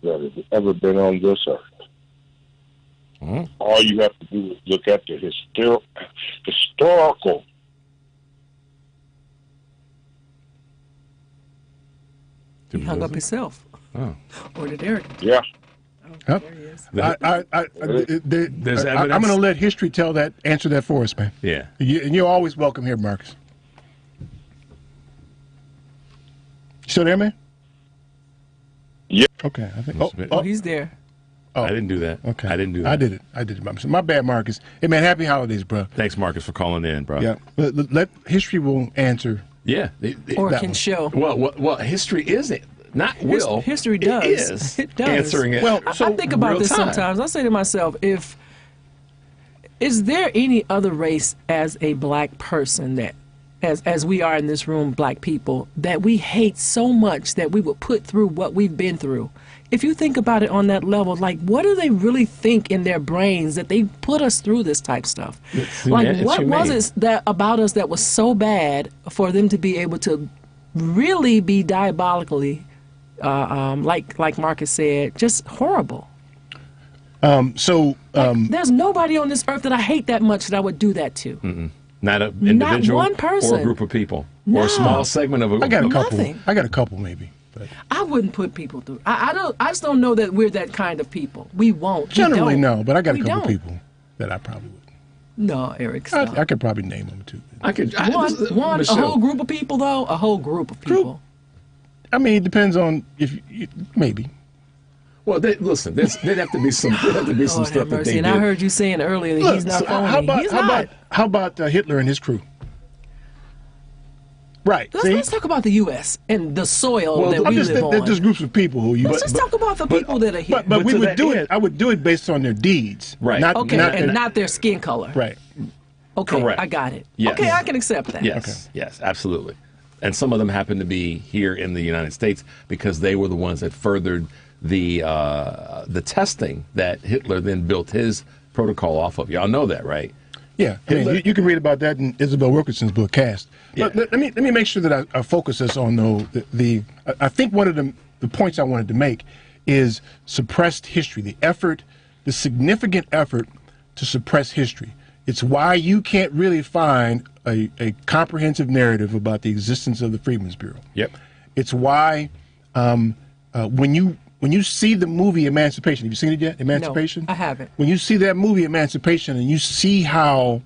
that have ever been on this earth. All you have to do is look at the historical. He hung up himself. Oh. Or did Eric? Yeah. Yep. I'm going to let history answer that for us, man. Yeah. And you're always welcome here, Marcus. You still there, man? Yeah. Okay. I think. Oh, he's there. I didn't do that. Okay. I didn't do that. I did it. My bad, Marcus. Hey, man, happy holidays, bro. Thanks, Marcus, for calling in, bro. Yeah. Let history will answer. Yeah. Or can show. Well, history is it. Not will. History does. It is It does. answering it. Well, I think about this sometimes. I say to myself, is there any other race as a black person that, as we are in this room, black people, that we hate so much that we would put through what we've been through? If you think about it on that level, like, what do they really think in their brains that they put us through this type stuff? What was it that about us that was so bad for them to be able to really be diabolically, like Marcus said, just horrible? There's nobody on this earth that I hate that much that I would do that to. Not an individual one person. or a group of people No. or a small segment of a group. I got a couple. Nothing. I got a couple, maybe. But I wouldn't put people through. I just don't know that we're that kind of people. We won't. generally, no. But I got a We couple don't. people that I probably would. No, Eric, stop. I could probably name them too. I could. a whole group of people, though? A whole group of people. I mean, it depends on maybe. Well, listen. There'd have to be some. There'd have to be some Lord stuff have that mercy. they And did. I heard you saying earlier that he's not phony. He's not. How about Hitler and his crew? Right. Let's talk about the U.S. and the soil that we live on. There's just groups of people who Let's just talk about the people that are here. But we would do it. I would do it based on their deeds. Right. Not their skin color. Right. Okay, Correct. I got it. Yes. Okay, I can accept that. Yes, yes, absolutely. And some of them happen to be here in the United States because they were the ones that furthered the testing that Hitler then built his protocol off of. Y'all know that, right? Yeah, I mean, you can read about that in Isabel Wilkerson's book, Caste. But let me make sure that I focus us on I think one of the points I wanted to make is suppressed history, the significant effort to suppress history. It's why you can't really find a comprehensive narrative about the existence of the Freedmen's Bureau. Yep. It's why when you see the movie Emancipation, have you seen it yet? Emancipation? No, I haven't. When you see that movie Emancipation and you see how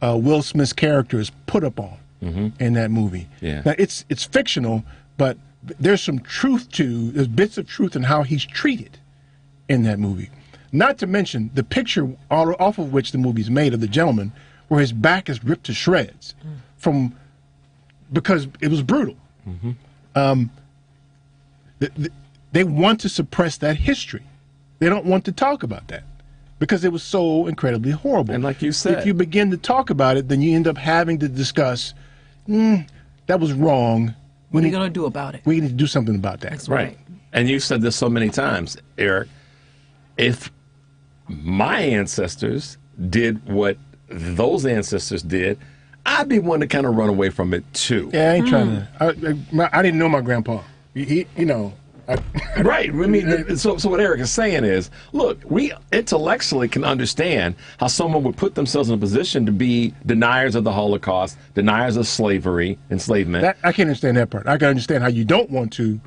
Will Smith's character is put upon in that movie. Yeah. Now it's fictional, but there's some truth there's bits of truth in how he's treated in that movie. Not to mention the picture off of which the movie's made of the gentleman where his back is ripped to shreds because it was brutal. they want to suppress that history. They don't want to talk about that because it was so incredibly horrible. And like you said, if you begin to talk about it, then you end up having to discuss, that was wrong. What are you going to do about it? We need to do something about that. That's right. And you've said this so many times, Eric. If my ancestors did what those ancestors did, I'd be one to kind of run away from it too. Yeah, I ain't trying to. I didn't know my grandpa. He Right. I mean, so what Eric is saying is, look, we intellectually can understand how someone would put themselves in a position to be deniers of the Holocaust, deniers of slavery, enslavement. I can't understand that part. I can understand how you don't want to.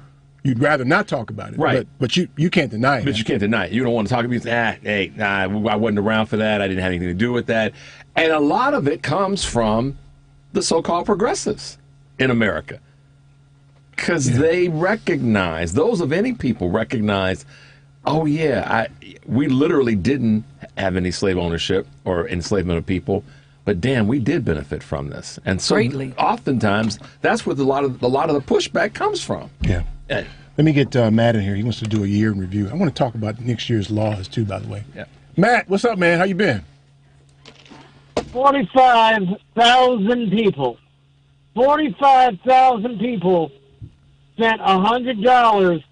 You'd rather not talk about it. Right. But you can't deny it. But you can't deny it. You don't want to talk about it. I wasn't around for that. I didn't have anything to do with that. And a lot of it comes from the so-called progressives in America. Because they recognize, those of any people recognize, oh yeah, we literally didn't have any slave ownership or enslavement of people, but damn, we did benefit from this. And so oftentimes that's where a lot of the pushback comes from. Yeah. Let me get Matt in here. He wants to do a year in review. I want to talk about next year's laws too, by the way. Yeah. Matt, what's up, man? How you been? 45,000 people. 45,000 people spent $100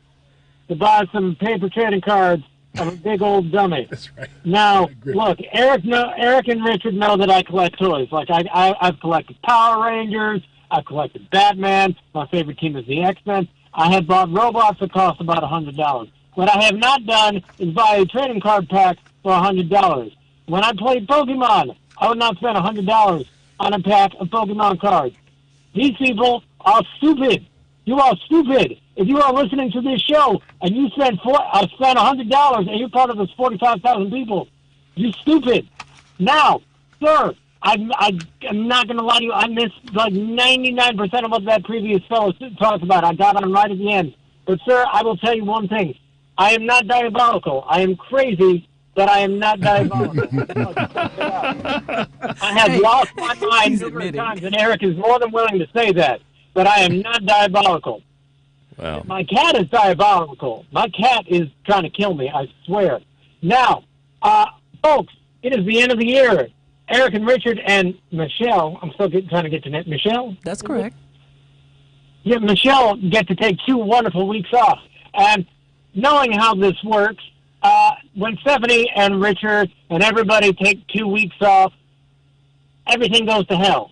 to buy some paper trading cards of a big old dummy. That's right. Now, look, Eric and Richard know that I collect toys. Like I've collected Power Rangers. I've collected Batman. My favorite team is the X-Men. I have bought robots that cost about $100. What I have not done is buy a trading card pack for $100. When I played Pokemon, I would not spend $100 on a pack of Pokemon cards. These people are stupid. You are stupid. If you are listening to this show and you spend $100 and you're part of those 45,000 people, you're stupid. Now, sir, I'm not going to lie to you. I missed like 99% of what that previous fellow talked about. I got on right at the end. But, sir, I will tell you one thing. I am not diabolical. I am crazy, but I am not diabolical. I have lost my mind numerous times, and Eric is more than willing to say that. But I am not diabolical. Well, my cat is diabolical. My cat is trying to kill me, I swear. Now, folks, it is the end of the year. Eric and Richard and Michelle, I'm still trying to get to Michelle? That's correct. Yeah, Michelle get to take 2 wonderful weeks off. And knowing how this works, when Stephanie and Richard and everybody take 2 weeks off, everything goes to hell.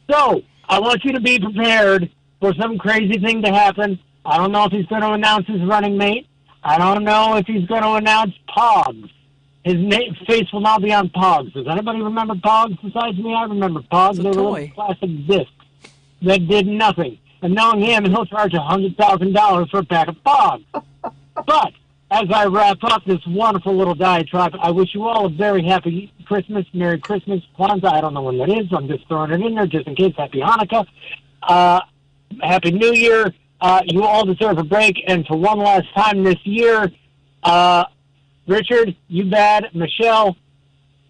So, I want you to be prepared for some crazy thing to happen. I don't know if he's going to announce his running mate. I don't know if he's going to announce Pogs. His face will now be on Pogs. Does anybody remember Pogs besides me? I remember Pogs. They were little plastic discs that did nothing. And knowing him, he'll charge $100,000 for a pack of Pogs. But as I wrap up this wonderful little diatribe, I wish you all a very happy Christmas, Merry Christmas, Kwanzaa. I don't know when that is. I'm just throwing it in there just in case. Happy Hanukkah. Happy New Year. You all deserve a break. And for one last time this year, Richard, you bad. Michelle,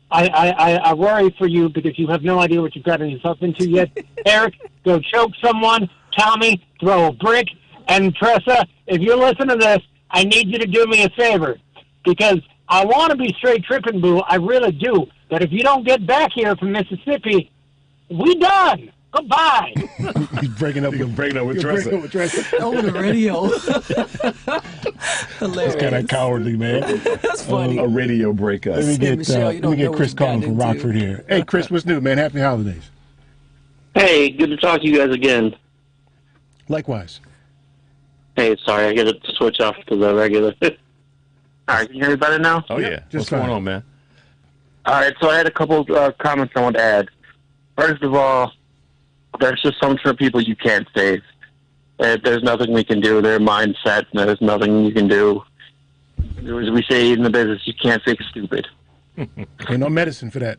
I worry for you because you have no idea what you've gotten yourself into yet. Eric, go choke someone. Tommy, throw a brick. And Tressa, if you listen to this, I need you to do me a favor because I want to be straight tripping, boo. I really do. But if you don't get back here from Mississippi, we done. Goodbye. He's breaking up with Tressa. Over the radio. Hilarious. That's kind of cowardly, man. That's funny. A radio breakup. Let me get Chris calling from Rockford here. Hey, Chris, what's new, man? Happy holidays. Hey, good to talk to you guys again. Likewise. Hey, sorry, I got to switch off to the regular. All right, can you hear me better now? Oh, yeah. What's going on, man? All right, so I had a couple comments I want to add. First of all, there's just some sort of people you can't save. There's nothing we can do. Their mindset, there's nothing you can do. As we say in the business, you can't fix stupid. Ain't no medicine for that.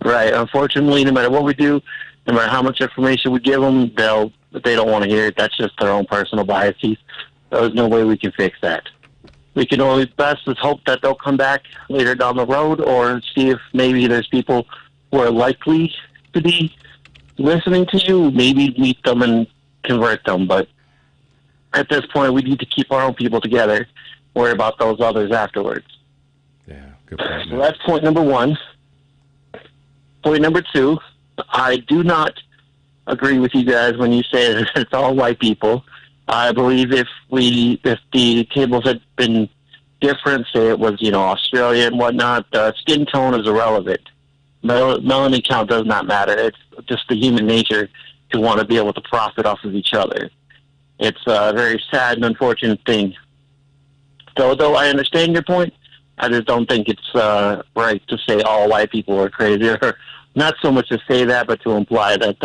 Right. Unfortunately, no matter what we do, no matter how much information we give them, they don't want to hear it. That's just their own personal biases. There's no way we can fix that. We can only best is hope that they'll come back later down the road or see if maybe there's people who are likely to be listening to you, maybe meet them and convert them. But at this point, we need to keep our own people together, worry about those others afterwards. Yeah, good point. So that's point number one. Point number two, I do not agree with you guys when you say that it's all white people. I believe if the tables had been different, say it was, Australia and whatnot, skin tone is irrelevant. Melanin count does not matter. It's just the human nature to want to be able to profit off of each other. It's a very sad and unfortunate thing. So, though I understand your point, I just don't think it's right to say all white people are crazy. Or not so much to say that, but to imply that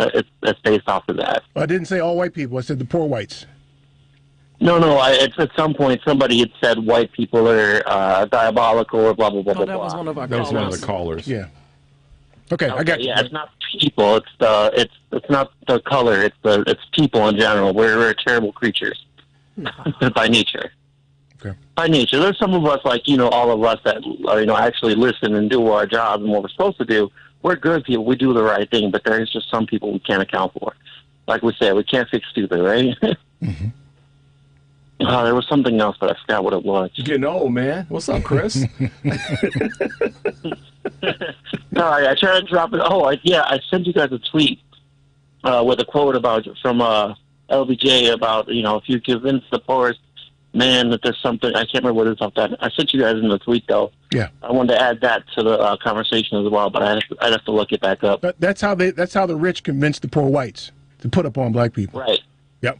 it's based off of that. I didn't say all white people. I said the poor whites. No. At some point, somebody had said white people are diabolical or blah, blah, blah, blah, That was blah. one of our That was one of the callers. Yeah. Okay, I got you. Yeah, it's not people. It's not the color. It's people in general. We're terrible creatures by nature. Okay. By nature, there's some of us, like all of us that actually listen and do our job and what we're supposed to do. We're good people. We do the right thing, but there's just some people we can't account for. Like we said, we can't fix stupid, right? Mm-hmm. There was something else, but I forgot what it was. You're getting old, man. What's up, Chris? No, I tried to drop it. I sent you guys a tweet with a quote from LBJ about, if you convince the poorest man that there's something, I can't remember what it is off that. I sent you guys in the tweet, though. Yeah. I wanted to add that to the conversation as well, but I'd have to look it back up. But that's how the rich convince the poor whites to put up on black people. Right. Yep.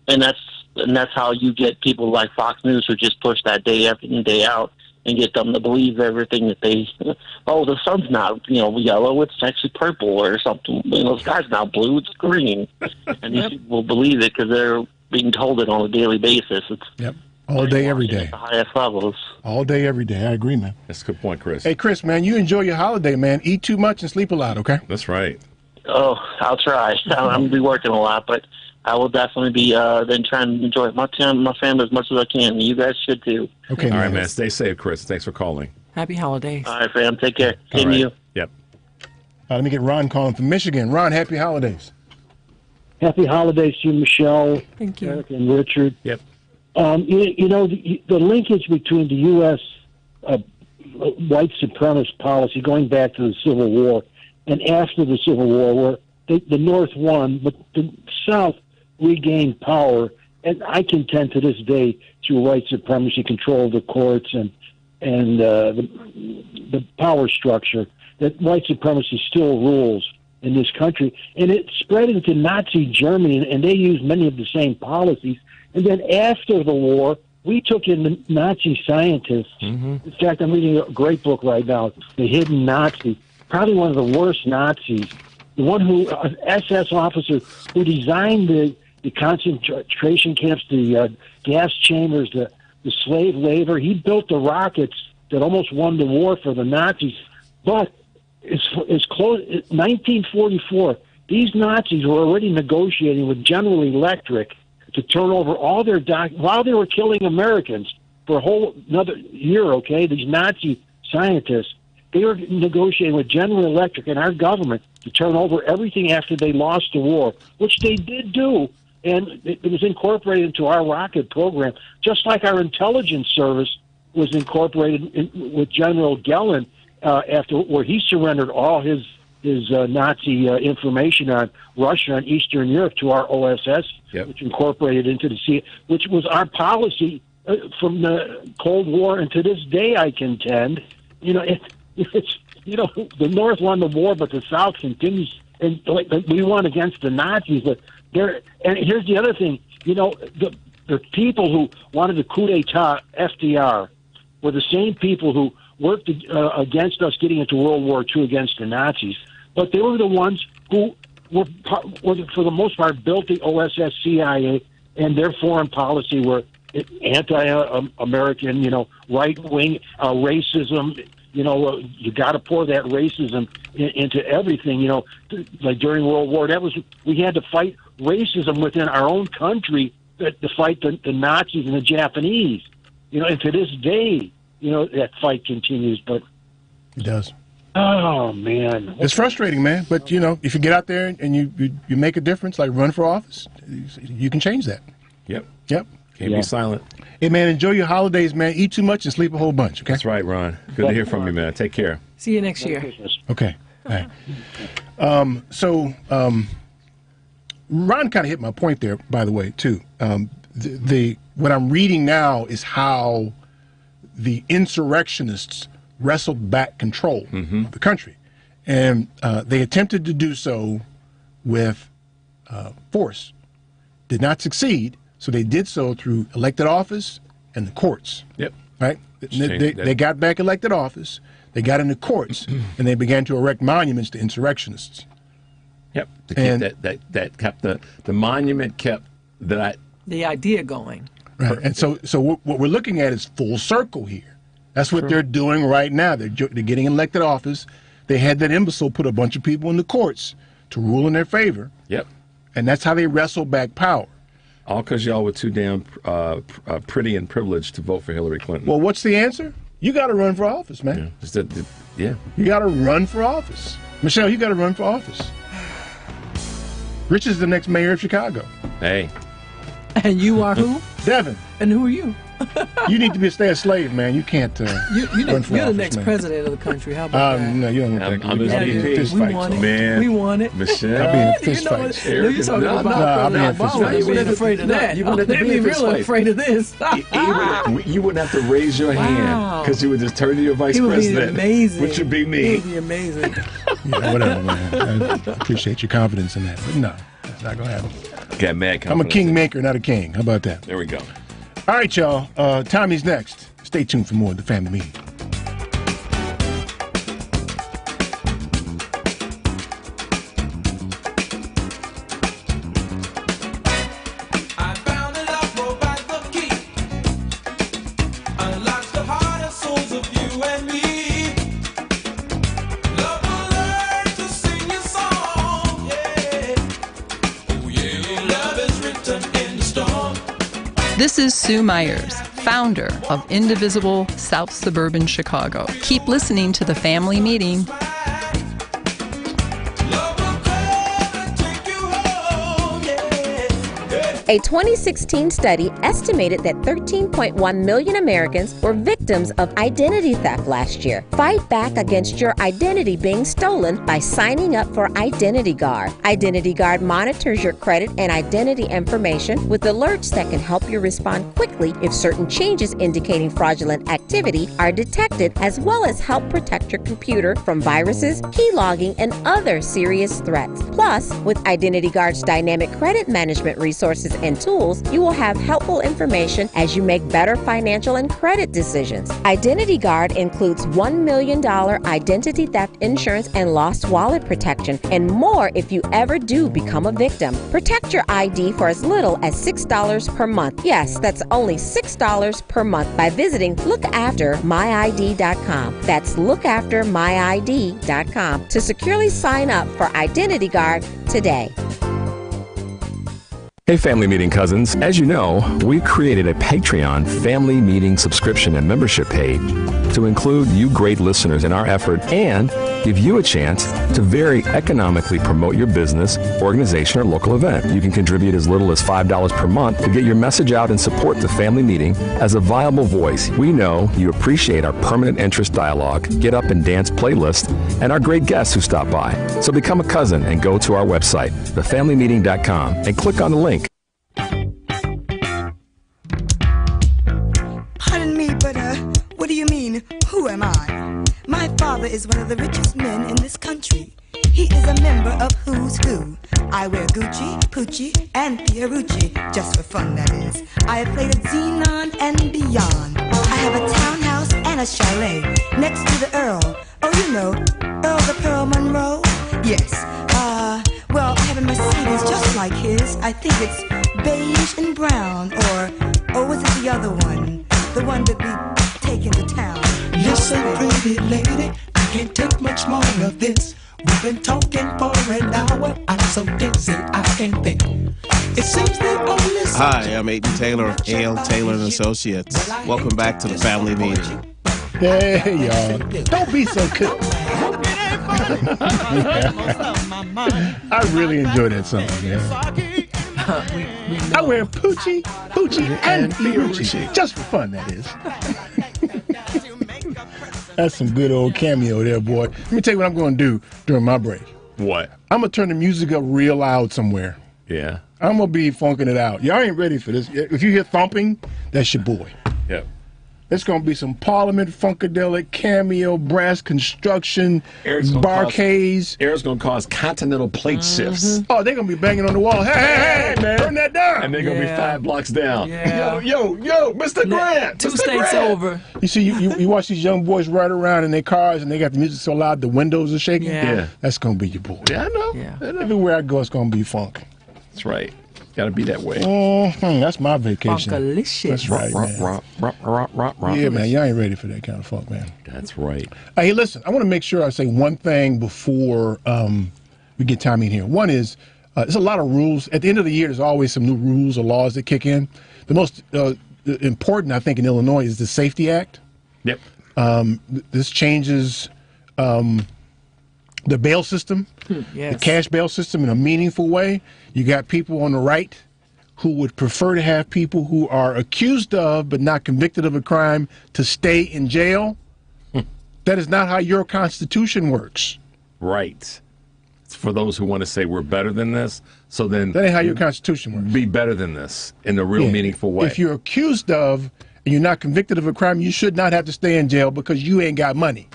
And that's how you get people like Fox News who just push that day after day out and get them to believe everything that they, the sun's not, yellow, it's actually purple or something. The sky's not blue, it's green. And these people will believe it because they're being told it on a daily basis. It's all day, every day. At the highest levels. All day, every day. I agree, man. That's a good point, Chris. Hey, Chris, man, you enjoy your holiday, man. Eat too much and sleep a lot, okay? That's right. Oh, I'll try. I'm going to be working a lot, but I will definitely be then trying to enjoy my time, my family as much as I can. You guys should too. Okay, all right, man. Stay safe, Chris. Thanks for calling. Happy holidays. All right, fam. Take care. All Same right. to you. Yep. Let me get Ron calling from Michigan. Ron, happy holidays. Happy holidays to you, Michelle, Thank you. Eric, and Richard. Yep. The linkage between the U.S. White supremacist policy going back to the Civil War and after the Civil War, where the North won, but the South regained power, and I contend to this day through white supremacy, control of the courts, and the power structure, that white supremacy still rules in this country. And it spread into Nazi Germany, and they used many of the same policies. And then after the war, we took in the Nazi scientists. Mm-hmm. In fact, I'm reading a great book right now, The Hidden Nazi, probably one of the worst Nazis. The one who, an SS officer who designed the concentration camps, the gas chambers, the slave labor. He built the rockets that almost won the war for the Nazis. But it's close. 1944, these Nazis were already negotiating with General Electric to turn over all their while they were killing Americans for a whole another year. Okay, these Nazi scientists, they were negotiating with General Electric and our government to turn over everything after they lost the war, which they did do. And it was incorporated into our rocket program, just like our intelligence service was incorporated with General Gellin after where he surrendered all his Nazi information on Russia and Eastern Europe to our OSS, which incorporated into the sea, which was our policy from the Cold War. And to this day, I contend, it's the North won the war, but the South continues, and we won against the Nazis, but. And here's the other thing, the people who wanted the coup d'etat, FDR, were the same people who worked against us getting into World War II against the Nazis. But they were the ones who were for the most part, built the OSS CIA, and their foreign policy were anti-American, right-wing racism. You got to pour that racism into everything. Like during World War, we had to fight racism within our own country to fight the Nazis and the Japanese. And to this day, that fight continues. But it does. Oh man, it's frustrating, man. But if you get out there and you make a difference, like run for office, you can change that. Yep. Yep. Can't be silent. Hey, man, enjoy your holidays, man. Eat too much and sleep a whole bunch, okay? That's right, Ron. Good to hear from you, man. Take care. See you next year. Okay. All right. Ron kind of hit my point there, by the way, too. What I'm reading now is how the insurrectionists wrestled back control of the country. And they attempted to do so with force. Did not succeed, so they did so through elected office and the courts. Yep. Right? They got back elected office, they got into courts, and they began to erect monuments to insurrectionists. Yep. To keep that kept the monument kept the idea going. Right. And so what we're looking at is full circle here. That's what they're doing right now. They're getting elected office. They had that imbecile put a bunch of people in the courts to rule in their favor. Yep. And that's how they wrestle back power. All because y'all were too damn pretty and privileged to vote for Hillary Clinton. Well, what's the answer? You got to run for office, man. Yeah. You got to run for office. Michelle, you got to run for office. Rich is the next mayor of Chicago. Hey. And you are who? Devin. And who are you? You need to stay a slave, man. You can't run for you're office, the next man. president of the country. How about that? No, you don't want that. I'm fist we fight, want it. Man. We want it. Michelle. I'll be in a fist fight. You're talking about President Obama. You weren't afraid of that. You wouldn't have to They'd be really afraid of this. You wouldn't have to raise your hand because you would just turn to your vice president. It would be amazing. Which would be me. It would be amazing. Yeah, whatever, man. I appreciate your confidence in that. But no, that's not going to happen. Got mad confidence. I'm a kingmaker, not a king. How about that? There we go. All right, y'all. Tommy's next. Stay tuned for more of the Family Meeting. This is Sue Myers, founder of Indivisible South Suburban Chicago. Keep listening to the Family Meeting. A 2016 study estimated that 13.1 million Americans were victims of identity theft last year. Fight back against your identity being stolen by signing up for Identity Guard. Identity Guard monitors your credit and identity information with alerts that can help you respond quickly if certain changes indicating fraudulent activity are detected, as well as help protect your computer from viruses, keylogging, and other serious threats. Plus, with Identity Guard's dynamic credit management resources and tools, you will have helpful information as you make better financial and credit decisions. Identity Guard includes $1 million identity theft insurance and lost wallet protection, and more if you ever do become a victim. Protect your ID for as little as $6 per month. Yes, that's only $6 per month by visiting lookaftermyid.com. That's lookaftermyid.com to securely sign up for Identity Guard today. Hey, Family Meeting cousins. As you know, we created a Patreon family meeting subscription and membership page to include you great listeners in our effort and give you a chance to very economically promote your business, organization, or local event. You can contribute as little as $5 per month to get your message out and support the Family Meeting as a viable voice. We know you appreciate our permanent interest dialogue, get up and dance playlist, and our great guests who stop by. So become a cousin and go to our website, thefamilymeeting.com, and click on the link. Pardon me, but what do you mean, who am I? My father is one of the richest men in this country. He is a member of Who's Who. I wear Gucci, Pucci, and Fiorucci, just for fun, that is. I have played at Xenon and beyond. I have a townhouse and a chalet next to the Earl. Oh, you know, Earl the Pearl Monroe? Yes. Well, I have a Mercedes just like his. I think it's beige and brown, or was it the other one? The one that we take into town. Listen, pretty lady, I can't take much more of this. We've been talking for an hour. I'm so dizzy, I can't think. It seems the only. Hi, I'm Aiden Taylor of A.L. Taylor and Associates. Welcome back to the Family Meeting. Hey, y'all. Don't be so cool. I really enjoy that song, man. I wear Poochie and Fiorucci. Just for fun, that is. That's some good old cameo there, boy. Let me tell you what I'm going to do during my break. What? I'm going to turn the music up real loud somewhere. Yeah. I'm going to be funking it out. Y'all ain't ready for this. If you hear thumping, that's your boy. Yep. It's going to be some Parliament, Funkadelic, Cameo, Brass Construction, Barcades. Eric's going to cause continental plate shifts. Oh, they're going to be banging on the wall. Hey, man, turn that down. And they're going to be 5 blocks down. Yeah. Yo, Mr. Grant. Two Mr. states Grant. over. You see, you watch these young boys ride around in their cars and they got the music so loud the windows are shaking. Yeah. That's going to be your boy. Yeah, I know. Yeah. Everywhere I go, it's going to be funk. That's right. Got to be that way. That's my vacation. Funkalicious. That's right, man. Yeah, man, y'all ain't ready for that kind of funk, man. That's right. Hey, listen, I want to make sure I say one thing before we get time in here. One is, there's a lot of rules. At the end of the year, there's always some new rules or laws that kick in. The most important, I think, in Illinois is the Safety Act. Yep. This changes the bail system, Yes. the cash bail system in a meaningful way. You got people on the right who would prefer to have people who are accused of but not convicted of a crime to stay in jail. That is not how your Constitution works. Right. It's for those who want to say we're better than this. So then That ain't how your Constitution works. Be better than this in a real meaningful way. If you're accused of and you're not convicted of a crime, you should not have to stay in jail because you ain't got money.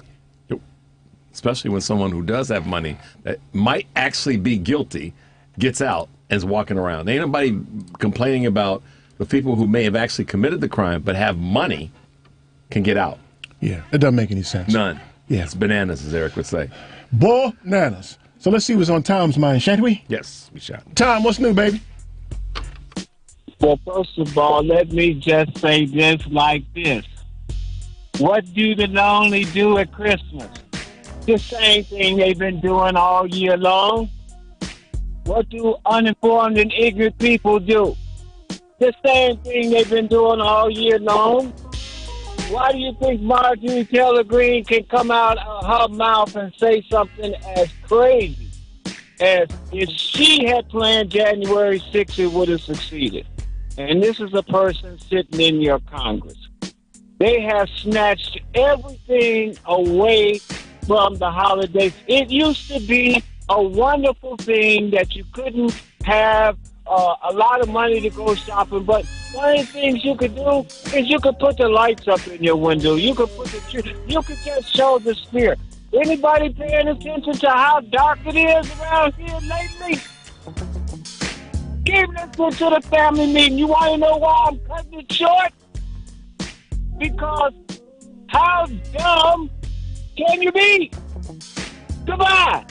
Especially when someone who does have money that might actually be guilty gets out and is walking around. Ain't nobody complaining about the people who may have actually committed the crime but have money can get out. Yeah, it doesn't make any sense. None. Yeah. It's bananas, as Eric would say. Bananas. So let's see what's on Tom's mind, shan't we? Yes, we shall. Tom, what's new, baby? Well, first of all, let me just say this like this. What do the lonely do at Christmas? The same thing they've been doing all year long. What do uninformed and ignorant people do? The same thing they've been doing all year long. Why do you think Marjorie Taylor Greene can come out of her mouth and say something as crazy as if she had planned January 6th, it would have succeeded? And this is a person sitting in your Congress. They have snatched everything away from the holidays. It used to be a wonderful thing that you couldn't have a lot of money to go shopping, but one of the things you could do is you could put the lights up in your window. You could put you could just show the spirit. Anybody paying attention to how dark it is around here lately? Keep listening to the family meeting. You want to know why I'm cutting it short? Because how dumb can you be? Goodbye.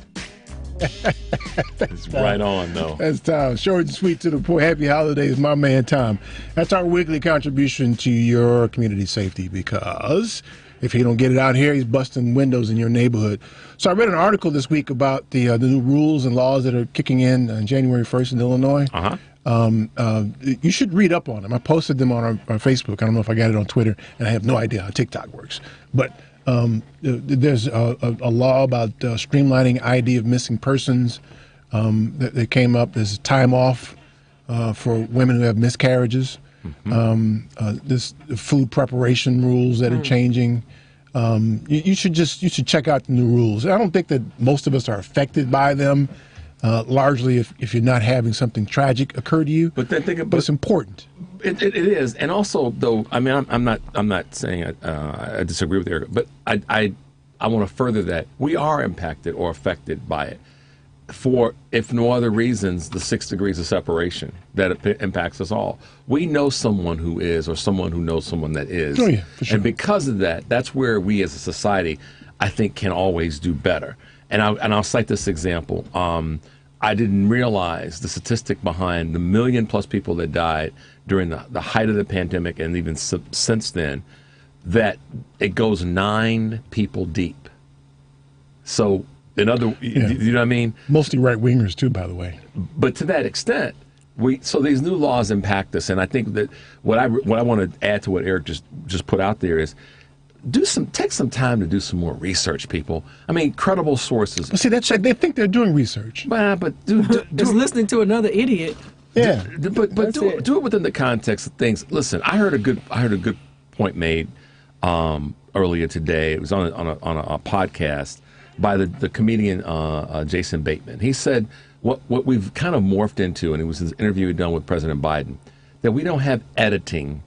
It's right on, though. That's Tom. Short and sweet to the point. Happy holidays, my man Tom. That's our weekly contribution to your community safety, because if he don't get it out here, he's busting windows in your neighborhood. So I read an article this week about the new rules and laws that are kicking in on January 1st in Illinois. You should read up on them. I posted them on our Facebook. I don't know if I got it on Twitter, and I have no idea how TikTok works. But there's a law about streamlining ID of missing persons that came up. There's time off for women who have miscarriages. This food preparation rules that are changing. You should check out the new rules. I don't think that most of us are affected by them. Largely, if you're not having something tragic occur to you, but it's important. It is, and also though, I mean, I'm not saying I disagree with Eric, but I want to further that we are impacted or affected by it, for if no other reasons, the 6 degrees of separation that impacts us all. We know someone who is, or someone who knows someone that is, oh yeah, for sure. And because of that, that's where we as a society, I think, can always do better. And I'll cite this example. I didn't realize the statistic behind the 1 million+ people that died during the height of the pandemic, and even since then, that it goes 9 people deep. So, you know what I mean? Mostly right-wingers too, by the way. But to that extent, so these new laws impact us, and I think that what I want to add to what Eric just put out there is, take some time to do some more research, people. I mean, credible sources. But see, they think they're doing research. But just listening to another idiot. Yeah, but do it within the context of things. Listen, I heard a good point made earlier today. It was on a podcast by the comedian Jason Bateman. He said what we've kind of morphed into, and it was his interview he'd done with President Biden, that we don't have editing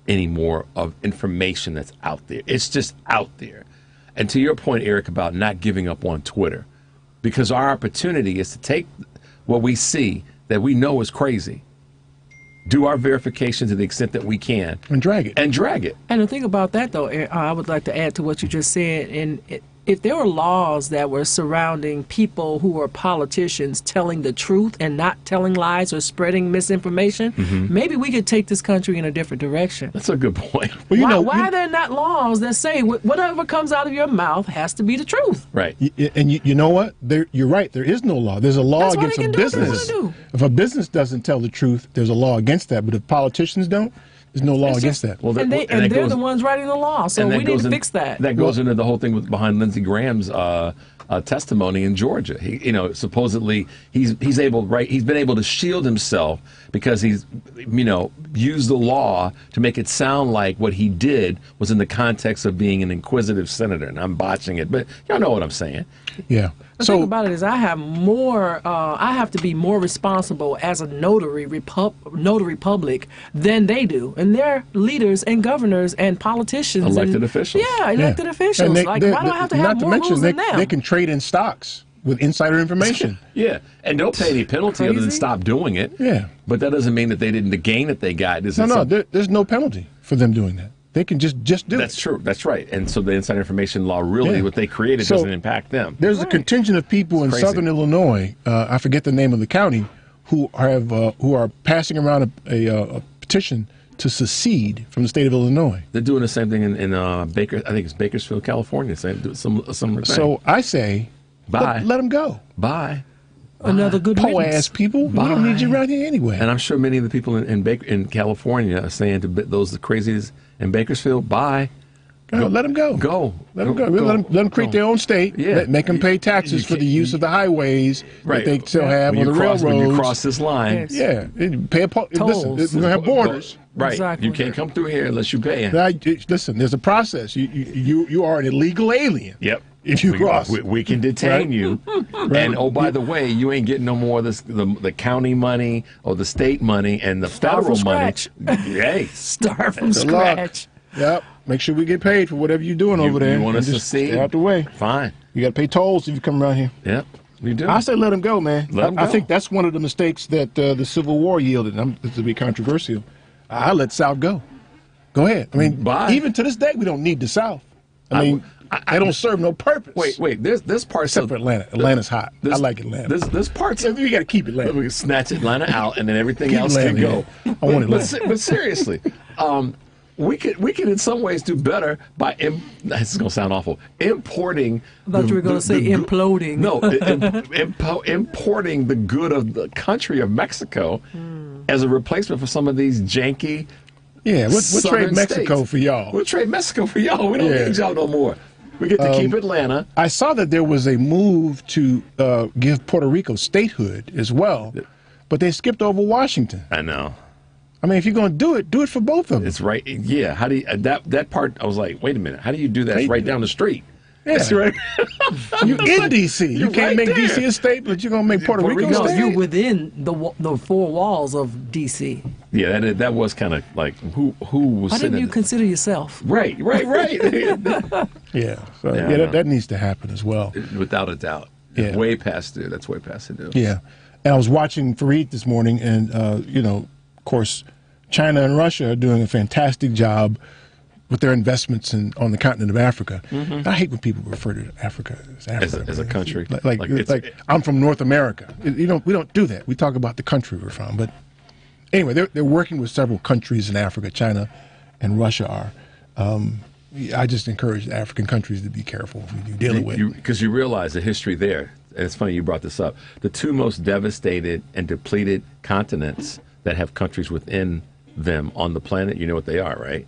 anymore of information that's out there. It's just out there. And to your point, Eric, about not giving up on Twitter, because our opportunity is to take what we see that we know is crazy, do our verification to the extent that we can, and drag it. And the thing about that, though, I would like to add to what you just said. And if there were laws that were surrounding people who are politicians telling the truth and not telling lies or spreading misinformation, maybe we could take this country in a different direction. That's a good point. Well, why are there not laws that say whatever comes out of your mouth has to be the truth? Right. And you know what? You're right. There is no law. There's a law against a business. If a business doesn't tell the truth, there's a law against that. But if politicians don't, there's no law against that. Well, and they're the ones writing the law, so we need to fix that. That goes into the whole thing behind Lindsey Graham's testimony in Georgia. He, supposedly he's been able to shield himself because he's, used the law to make it sound like what he did was in the context of being an inquisitive senator. And I'm botching it, but y'all know what I'm saying. Yeah. The thing about it is I have to be more responsible as a notary public than they do. And they're leaders and governors and politicians. Elected officials. Yeah, elected officials. Why do I have to have more rules than them? They can trade in stocks with insider information. Yeah, and don't pay any penalty other than stop doing it. Yeah. But that doesn't mean that they didn't, the gain that they got. There's no penalty for them doing that. They can just do it. That's true. That's right. And so the insider information law, really, what they created doesn't impact them. There's a contingent of people in southern Illinois, I forget the name of the county, who are passing around a petition to secede from the state of Illinois. They're doing the same thing in I think it's Bakersfield, California. Similar thing. So I say, bye. Let them go. Bye. Another good po-ass people. Bye. We don't need you around here anyway. And I'm sure many of the people in California are saying to those the crazies in Bakersfield, bye. Go. Let them go. Go. Let them go. Let them create their own state. Yeah. Make them pay taxes for the use of the highways that they still have on the railroads. When you cross this line. Yeah. Pay a listen, we're going to have borders. Right. Exactly. You can't come through here unless you pay. Listen, there's a process. You are an illegal alien. Yep. If you cross. We can detain you. Right. And, oh, by the way, you ain't getting no more of the county money or the state money and the federal money. Hey. Start from scratch. Yep. Make sure we get paid for whatever you're doing over there. You want us to see? Stay out the way. Fine. You got to pay tolls if you come around here. Yep. We do. I say let them go, man. Let them go. I think that's one of the mistakes that the Civil War yielded. This will be controversial. I let South go. Go ahead. I mean, even to this day, we don't need the South. I mean, they don't serve no purpose. Wait. There's parts except for Atlanta. Atlanta's hot. I like Atlanta. There's parts. We got to keep Atlanta. We snatch Atlanta out, and then everything else can go. I want Atlanta. But seriously, we could in some ways do better by. This is gonna sound awful. Importing. I thought you were gonna say imploding. No, importing the good of the country of Mexico as a replacement for some of these janky. Yeah, we'll trade Mexico for y'all. We'll trade Mexico for y'all. We don't need y'all no more. We get to keep Atlanta. I saw that there was a move to give Puerto Rico statehood as well, but they skipped over Washington. I know. I mean, if you're going to do it for both of them. It's right. Yeah. How do you, that part? I was like, wait a minute. How do you do that? It's right down the street. Yeah. That's right. You in D.C. You can't make D.C. a state, but you're going to make Puerto Rico a state. You're within the four walls of D.C. Yeah, that was kind of like who was. Why didn't you consider yourself? Right. Yeah. So that needs to happen as well. Without a doubt. Yeah. Way past due. That's way past due. Yeah. And I was watching Fareed this morning, and of course, China and Russia are doing a fantastic job with their investments on the continent of Africa. Mm-hmm. I hate when people refer to Africa as Africa as a country. Like I'm from North America. We don't do that. We talk about the country we're from. But anyway, they're working with several countries in Africa. China and Russia are. I just encourage African countries to be careful when you're dealing with it. Because you realize the history there. And it's funny you brought this up. The two most devastated and depleted continents that have countries within them on the planet, you know what they are, right?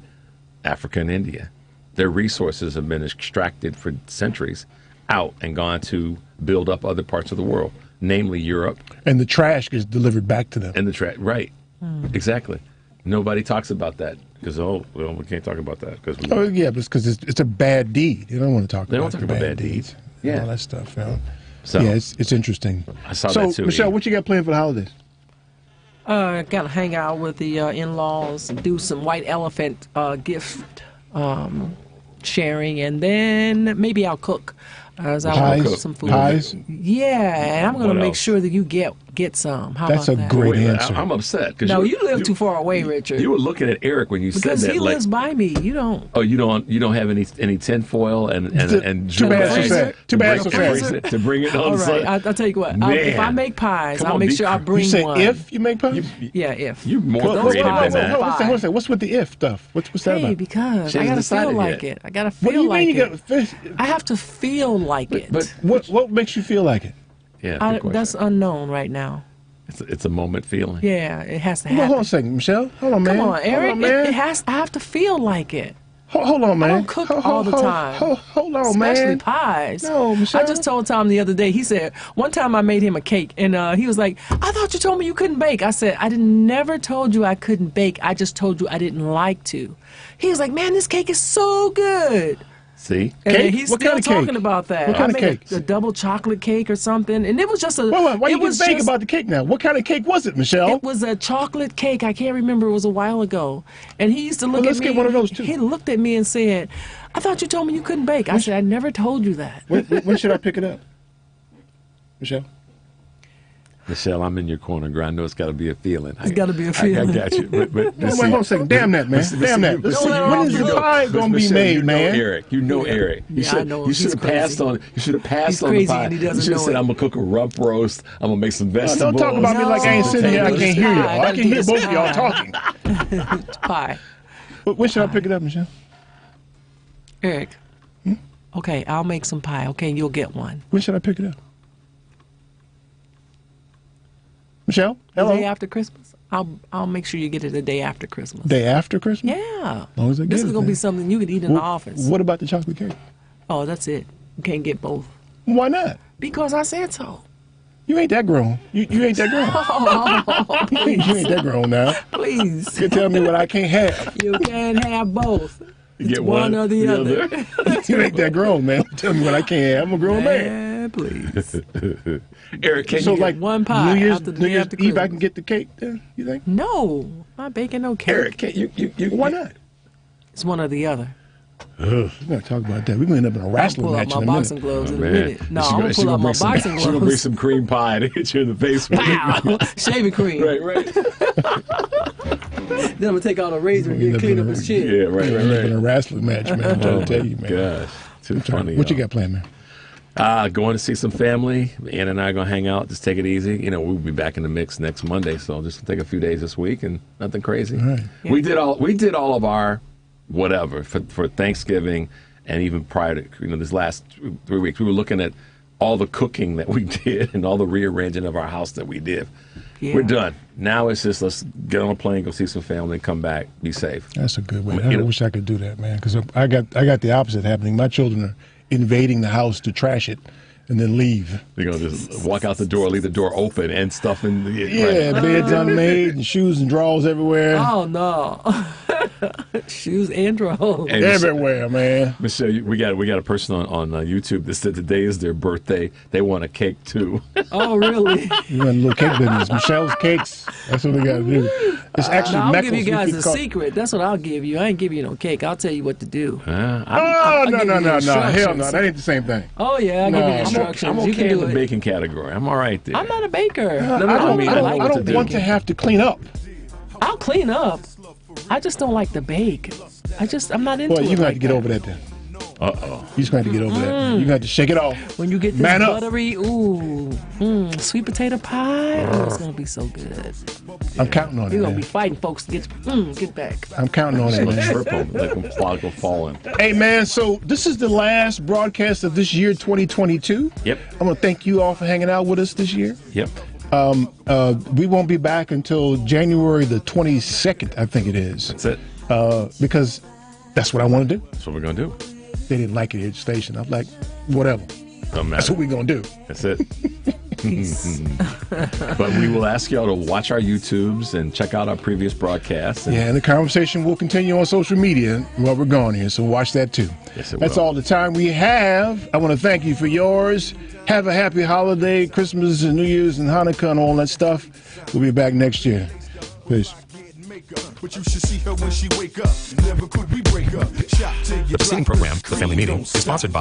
Africa and India. Their resources have been extracted for centuries out and gone to build up other parts of the world. namely Europe. And the trash gets delivered back to them. And the trash, right. Exactly. Nobody talks about that because, we can't talk about that. Oh, yeah, because it's a bad deed. You don't want to talk They about don't talk about bad deeds. And all that stuff. You know? So, yeah, it's interesting. I saw so, that too. Michelle, what you got planned for the holidays? Got to hang out with the in-laws, do some white elephant gift sharing, and then maybe I'll cook. As I will cook some food. Pies? Yeah, and I'm going to make sure that you get some. How That's about a that? great answer. I'm upset. No, you live too far away, Richard. You were looking at Eric when you because said that. He lives by me. You don't. Oh, you don't have any tinfoil and too bad she said. Too bad she said. To bring it on. All right, I'll tell you what. If I make pies, I'll make sure I bring one. You say one. if you make pies? Yeah, if. You're more creative than that. What's with the if stuff? What's that about? Because I gotta feel like it. I gotta feel like it. I have to feel like it. But what makes you feel like it? Yeah, that's unknown right now. It's a moment feeling. Yeah, it has to happen. happen. Hold on a second, Michelle. Hold on, man. Come on, Eric. Hold on, man. It has. I have to feel like it. Hold on, man. I don't cook all the time. Hold on, man. Especially pies. No, Michelle. I just told Tom the other day. He said one time I made him a cake, and he was like, "I thought you told me you couldn't bake." I said, never told you I couldn't bake. I just told you I didn't like to." He was like, "Man, this cake is so good." See? And cake? he's What still kind of talking cake? about that. What kind I of made cake? a double chocolate cake or something, and it was just a. Why you get vague about the cake now? What kind of cake was it, Michelle? It was a chocolate cake. I can't remember. It was a while ago. And he used to look at me. Let's get one of those too. He looked at me and said, "I thought you told me you couldn't bake." I said, "I never told you that." When should I pick it up, Michelle? Michelle, I'm in your corner, girl. I know it's got to be a feeling. It's got to be a feeling. I got you. But Wait a second. Damn that, man. Damn that. When is the pie going to be made, man? Eric. You know Eric. You should have passed on. You should have passed on the pie. You should have said, "I'm gonna cook a rump roast. I'm gonna make some vegetables." Don't talk about me like I ain't sitting here. I can't hear you. I can hear both of y'all talking. Pie. When should I pick it up, Michelle? Eric. Okay, I'll make some pie. Okay, you'll get one. When should I pick it up? Michelle? Hello? The day after Christmas. I'll make sure you get it the day after Christmas. Day after Christmas? Yeah. As long as I get This is it, going to be man. something you could eat in the office. What about the chocolate cake? Oh, that's it. You can't get both. Why not? Because I said so. You ain't that grown. You ain't that grown. Oh, please. You ain't that grown now. Please. You tell me what I can't have. You can't have both. You get one or the other. You ain't that grown, man. Tell me what I can't have. I'm a grown man. Please. Eric, can so you like one pie New Year's, after the New day Year's after Eve, I Christmas? can get the cake then, you think? No. I'm not baking no cake. Eric, can you Why not? It's one or the other. We're going to talk about that. We're going to end up in a wrestling pull out match my in a boxing minute. gloves in a minute. No, I'm going to pull out my boxing She's gonna bring gloves. some cream pie to hit you in the face with. Pow! Shaving cream. Right. Then I'm going to take out a razor and clean up his chin. Yeah, right. In a wrestling match, man. I'm trying to tell you, man. Gosh, too funny. What you got planned, man? Going to see some family. Ann and I are going to hang out, just take it easy. You know, we'll be back in the mix next Monday, so just take a few days this week and nothing crazy. All right. Yeah. We did all of our whatever for Thanksgiving and even prior to this last 3 weeks. We were looking at all the cooking that we did and all the rearranging of our house that we did. Yeah. We're done. Now it's just let's get on a plane, go see some family, come back, be safe. That's a good way. I wish I could do that, man, because I got the opposite happening. My children are invading the house to trash it and then leave. They're going to just walk out the door, leave the door open and stuff in the Yeah, bed's unmade and shoes and drawers everywhere. Oh, no. Shoes and drawers. And everywhere, man. Michelle, we got a person on YouTube that said today is their birthday. They want a cake too. Oh, really? You run a little cake business. Michelle's Cakes. That's what we got to do. It's actually I'll Meckles. give you guys We a keep secret. That's what I'll give you. I ain't give you no cake. I'll tell you what to do. No. Hell Hell no. That ain't the same thing. Oh, yeah, I'll give you instructions. I'm You okay can in do the it. baking category. I'm all right there. I'm not a baker. I don't want to have to clean up. I'll clean up. I just don't like to bake. I'm not into Well, it. you're going to have like to get that. over that then. Uh-oh. You're just going to have to get over that. You're going to have to shake it off. When you get this Man up. buttery, sweet potato pie, it's going to be so good. I'm counting on it, You're going to man. be fighting folks to get back. I'm counting on it, man. Trip them. Let them fall in. Hey, man, so this is the last broadcast of this year, 2022. Yep. I want to thank you all for hanging out with us this year. Yep. We won't be back until January the 22nd, I think it is. That's it. Because that's what I want to do. That's what we're going to do. They didn't like it at the station. I'm like, whatever. Don't matter. That's what we're going to do. That's it. Peace. But we will ask y'all to watch our YouTubes and check out our previous broadcasts. Yeah, and the conversation will continue on social media while we're gone here, so watch that too. Yes, it That's will. all the time we have. I want to thank you for yours. Have a happy holiday, Christmas and New Year's and Hanukkah and all that stuff. We'll be back next year. Peace. But you should see her when she wake up. Never could we break up. Shop till you The preceding program, The Family Meeting, is sponsored by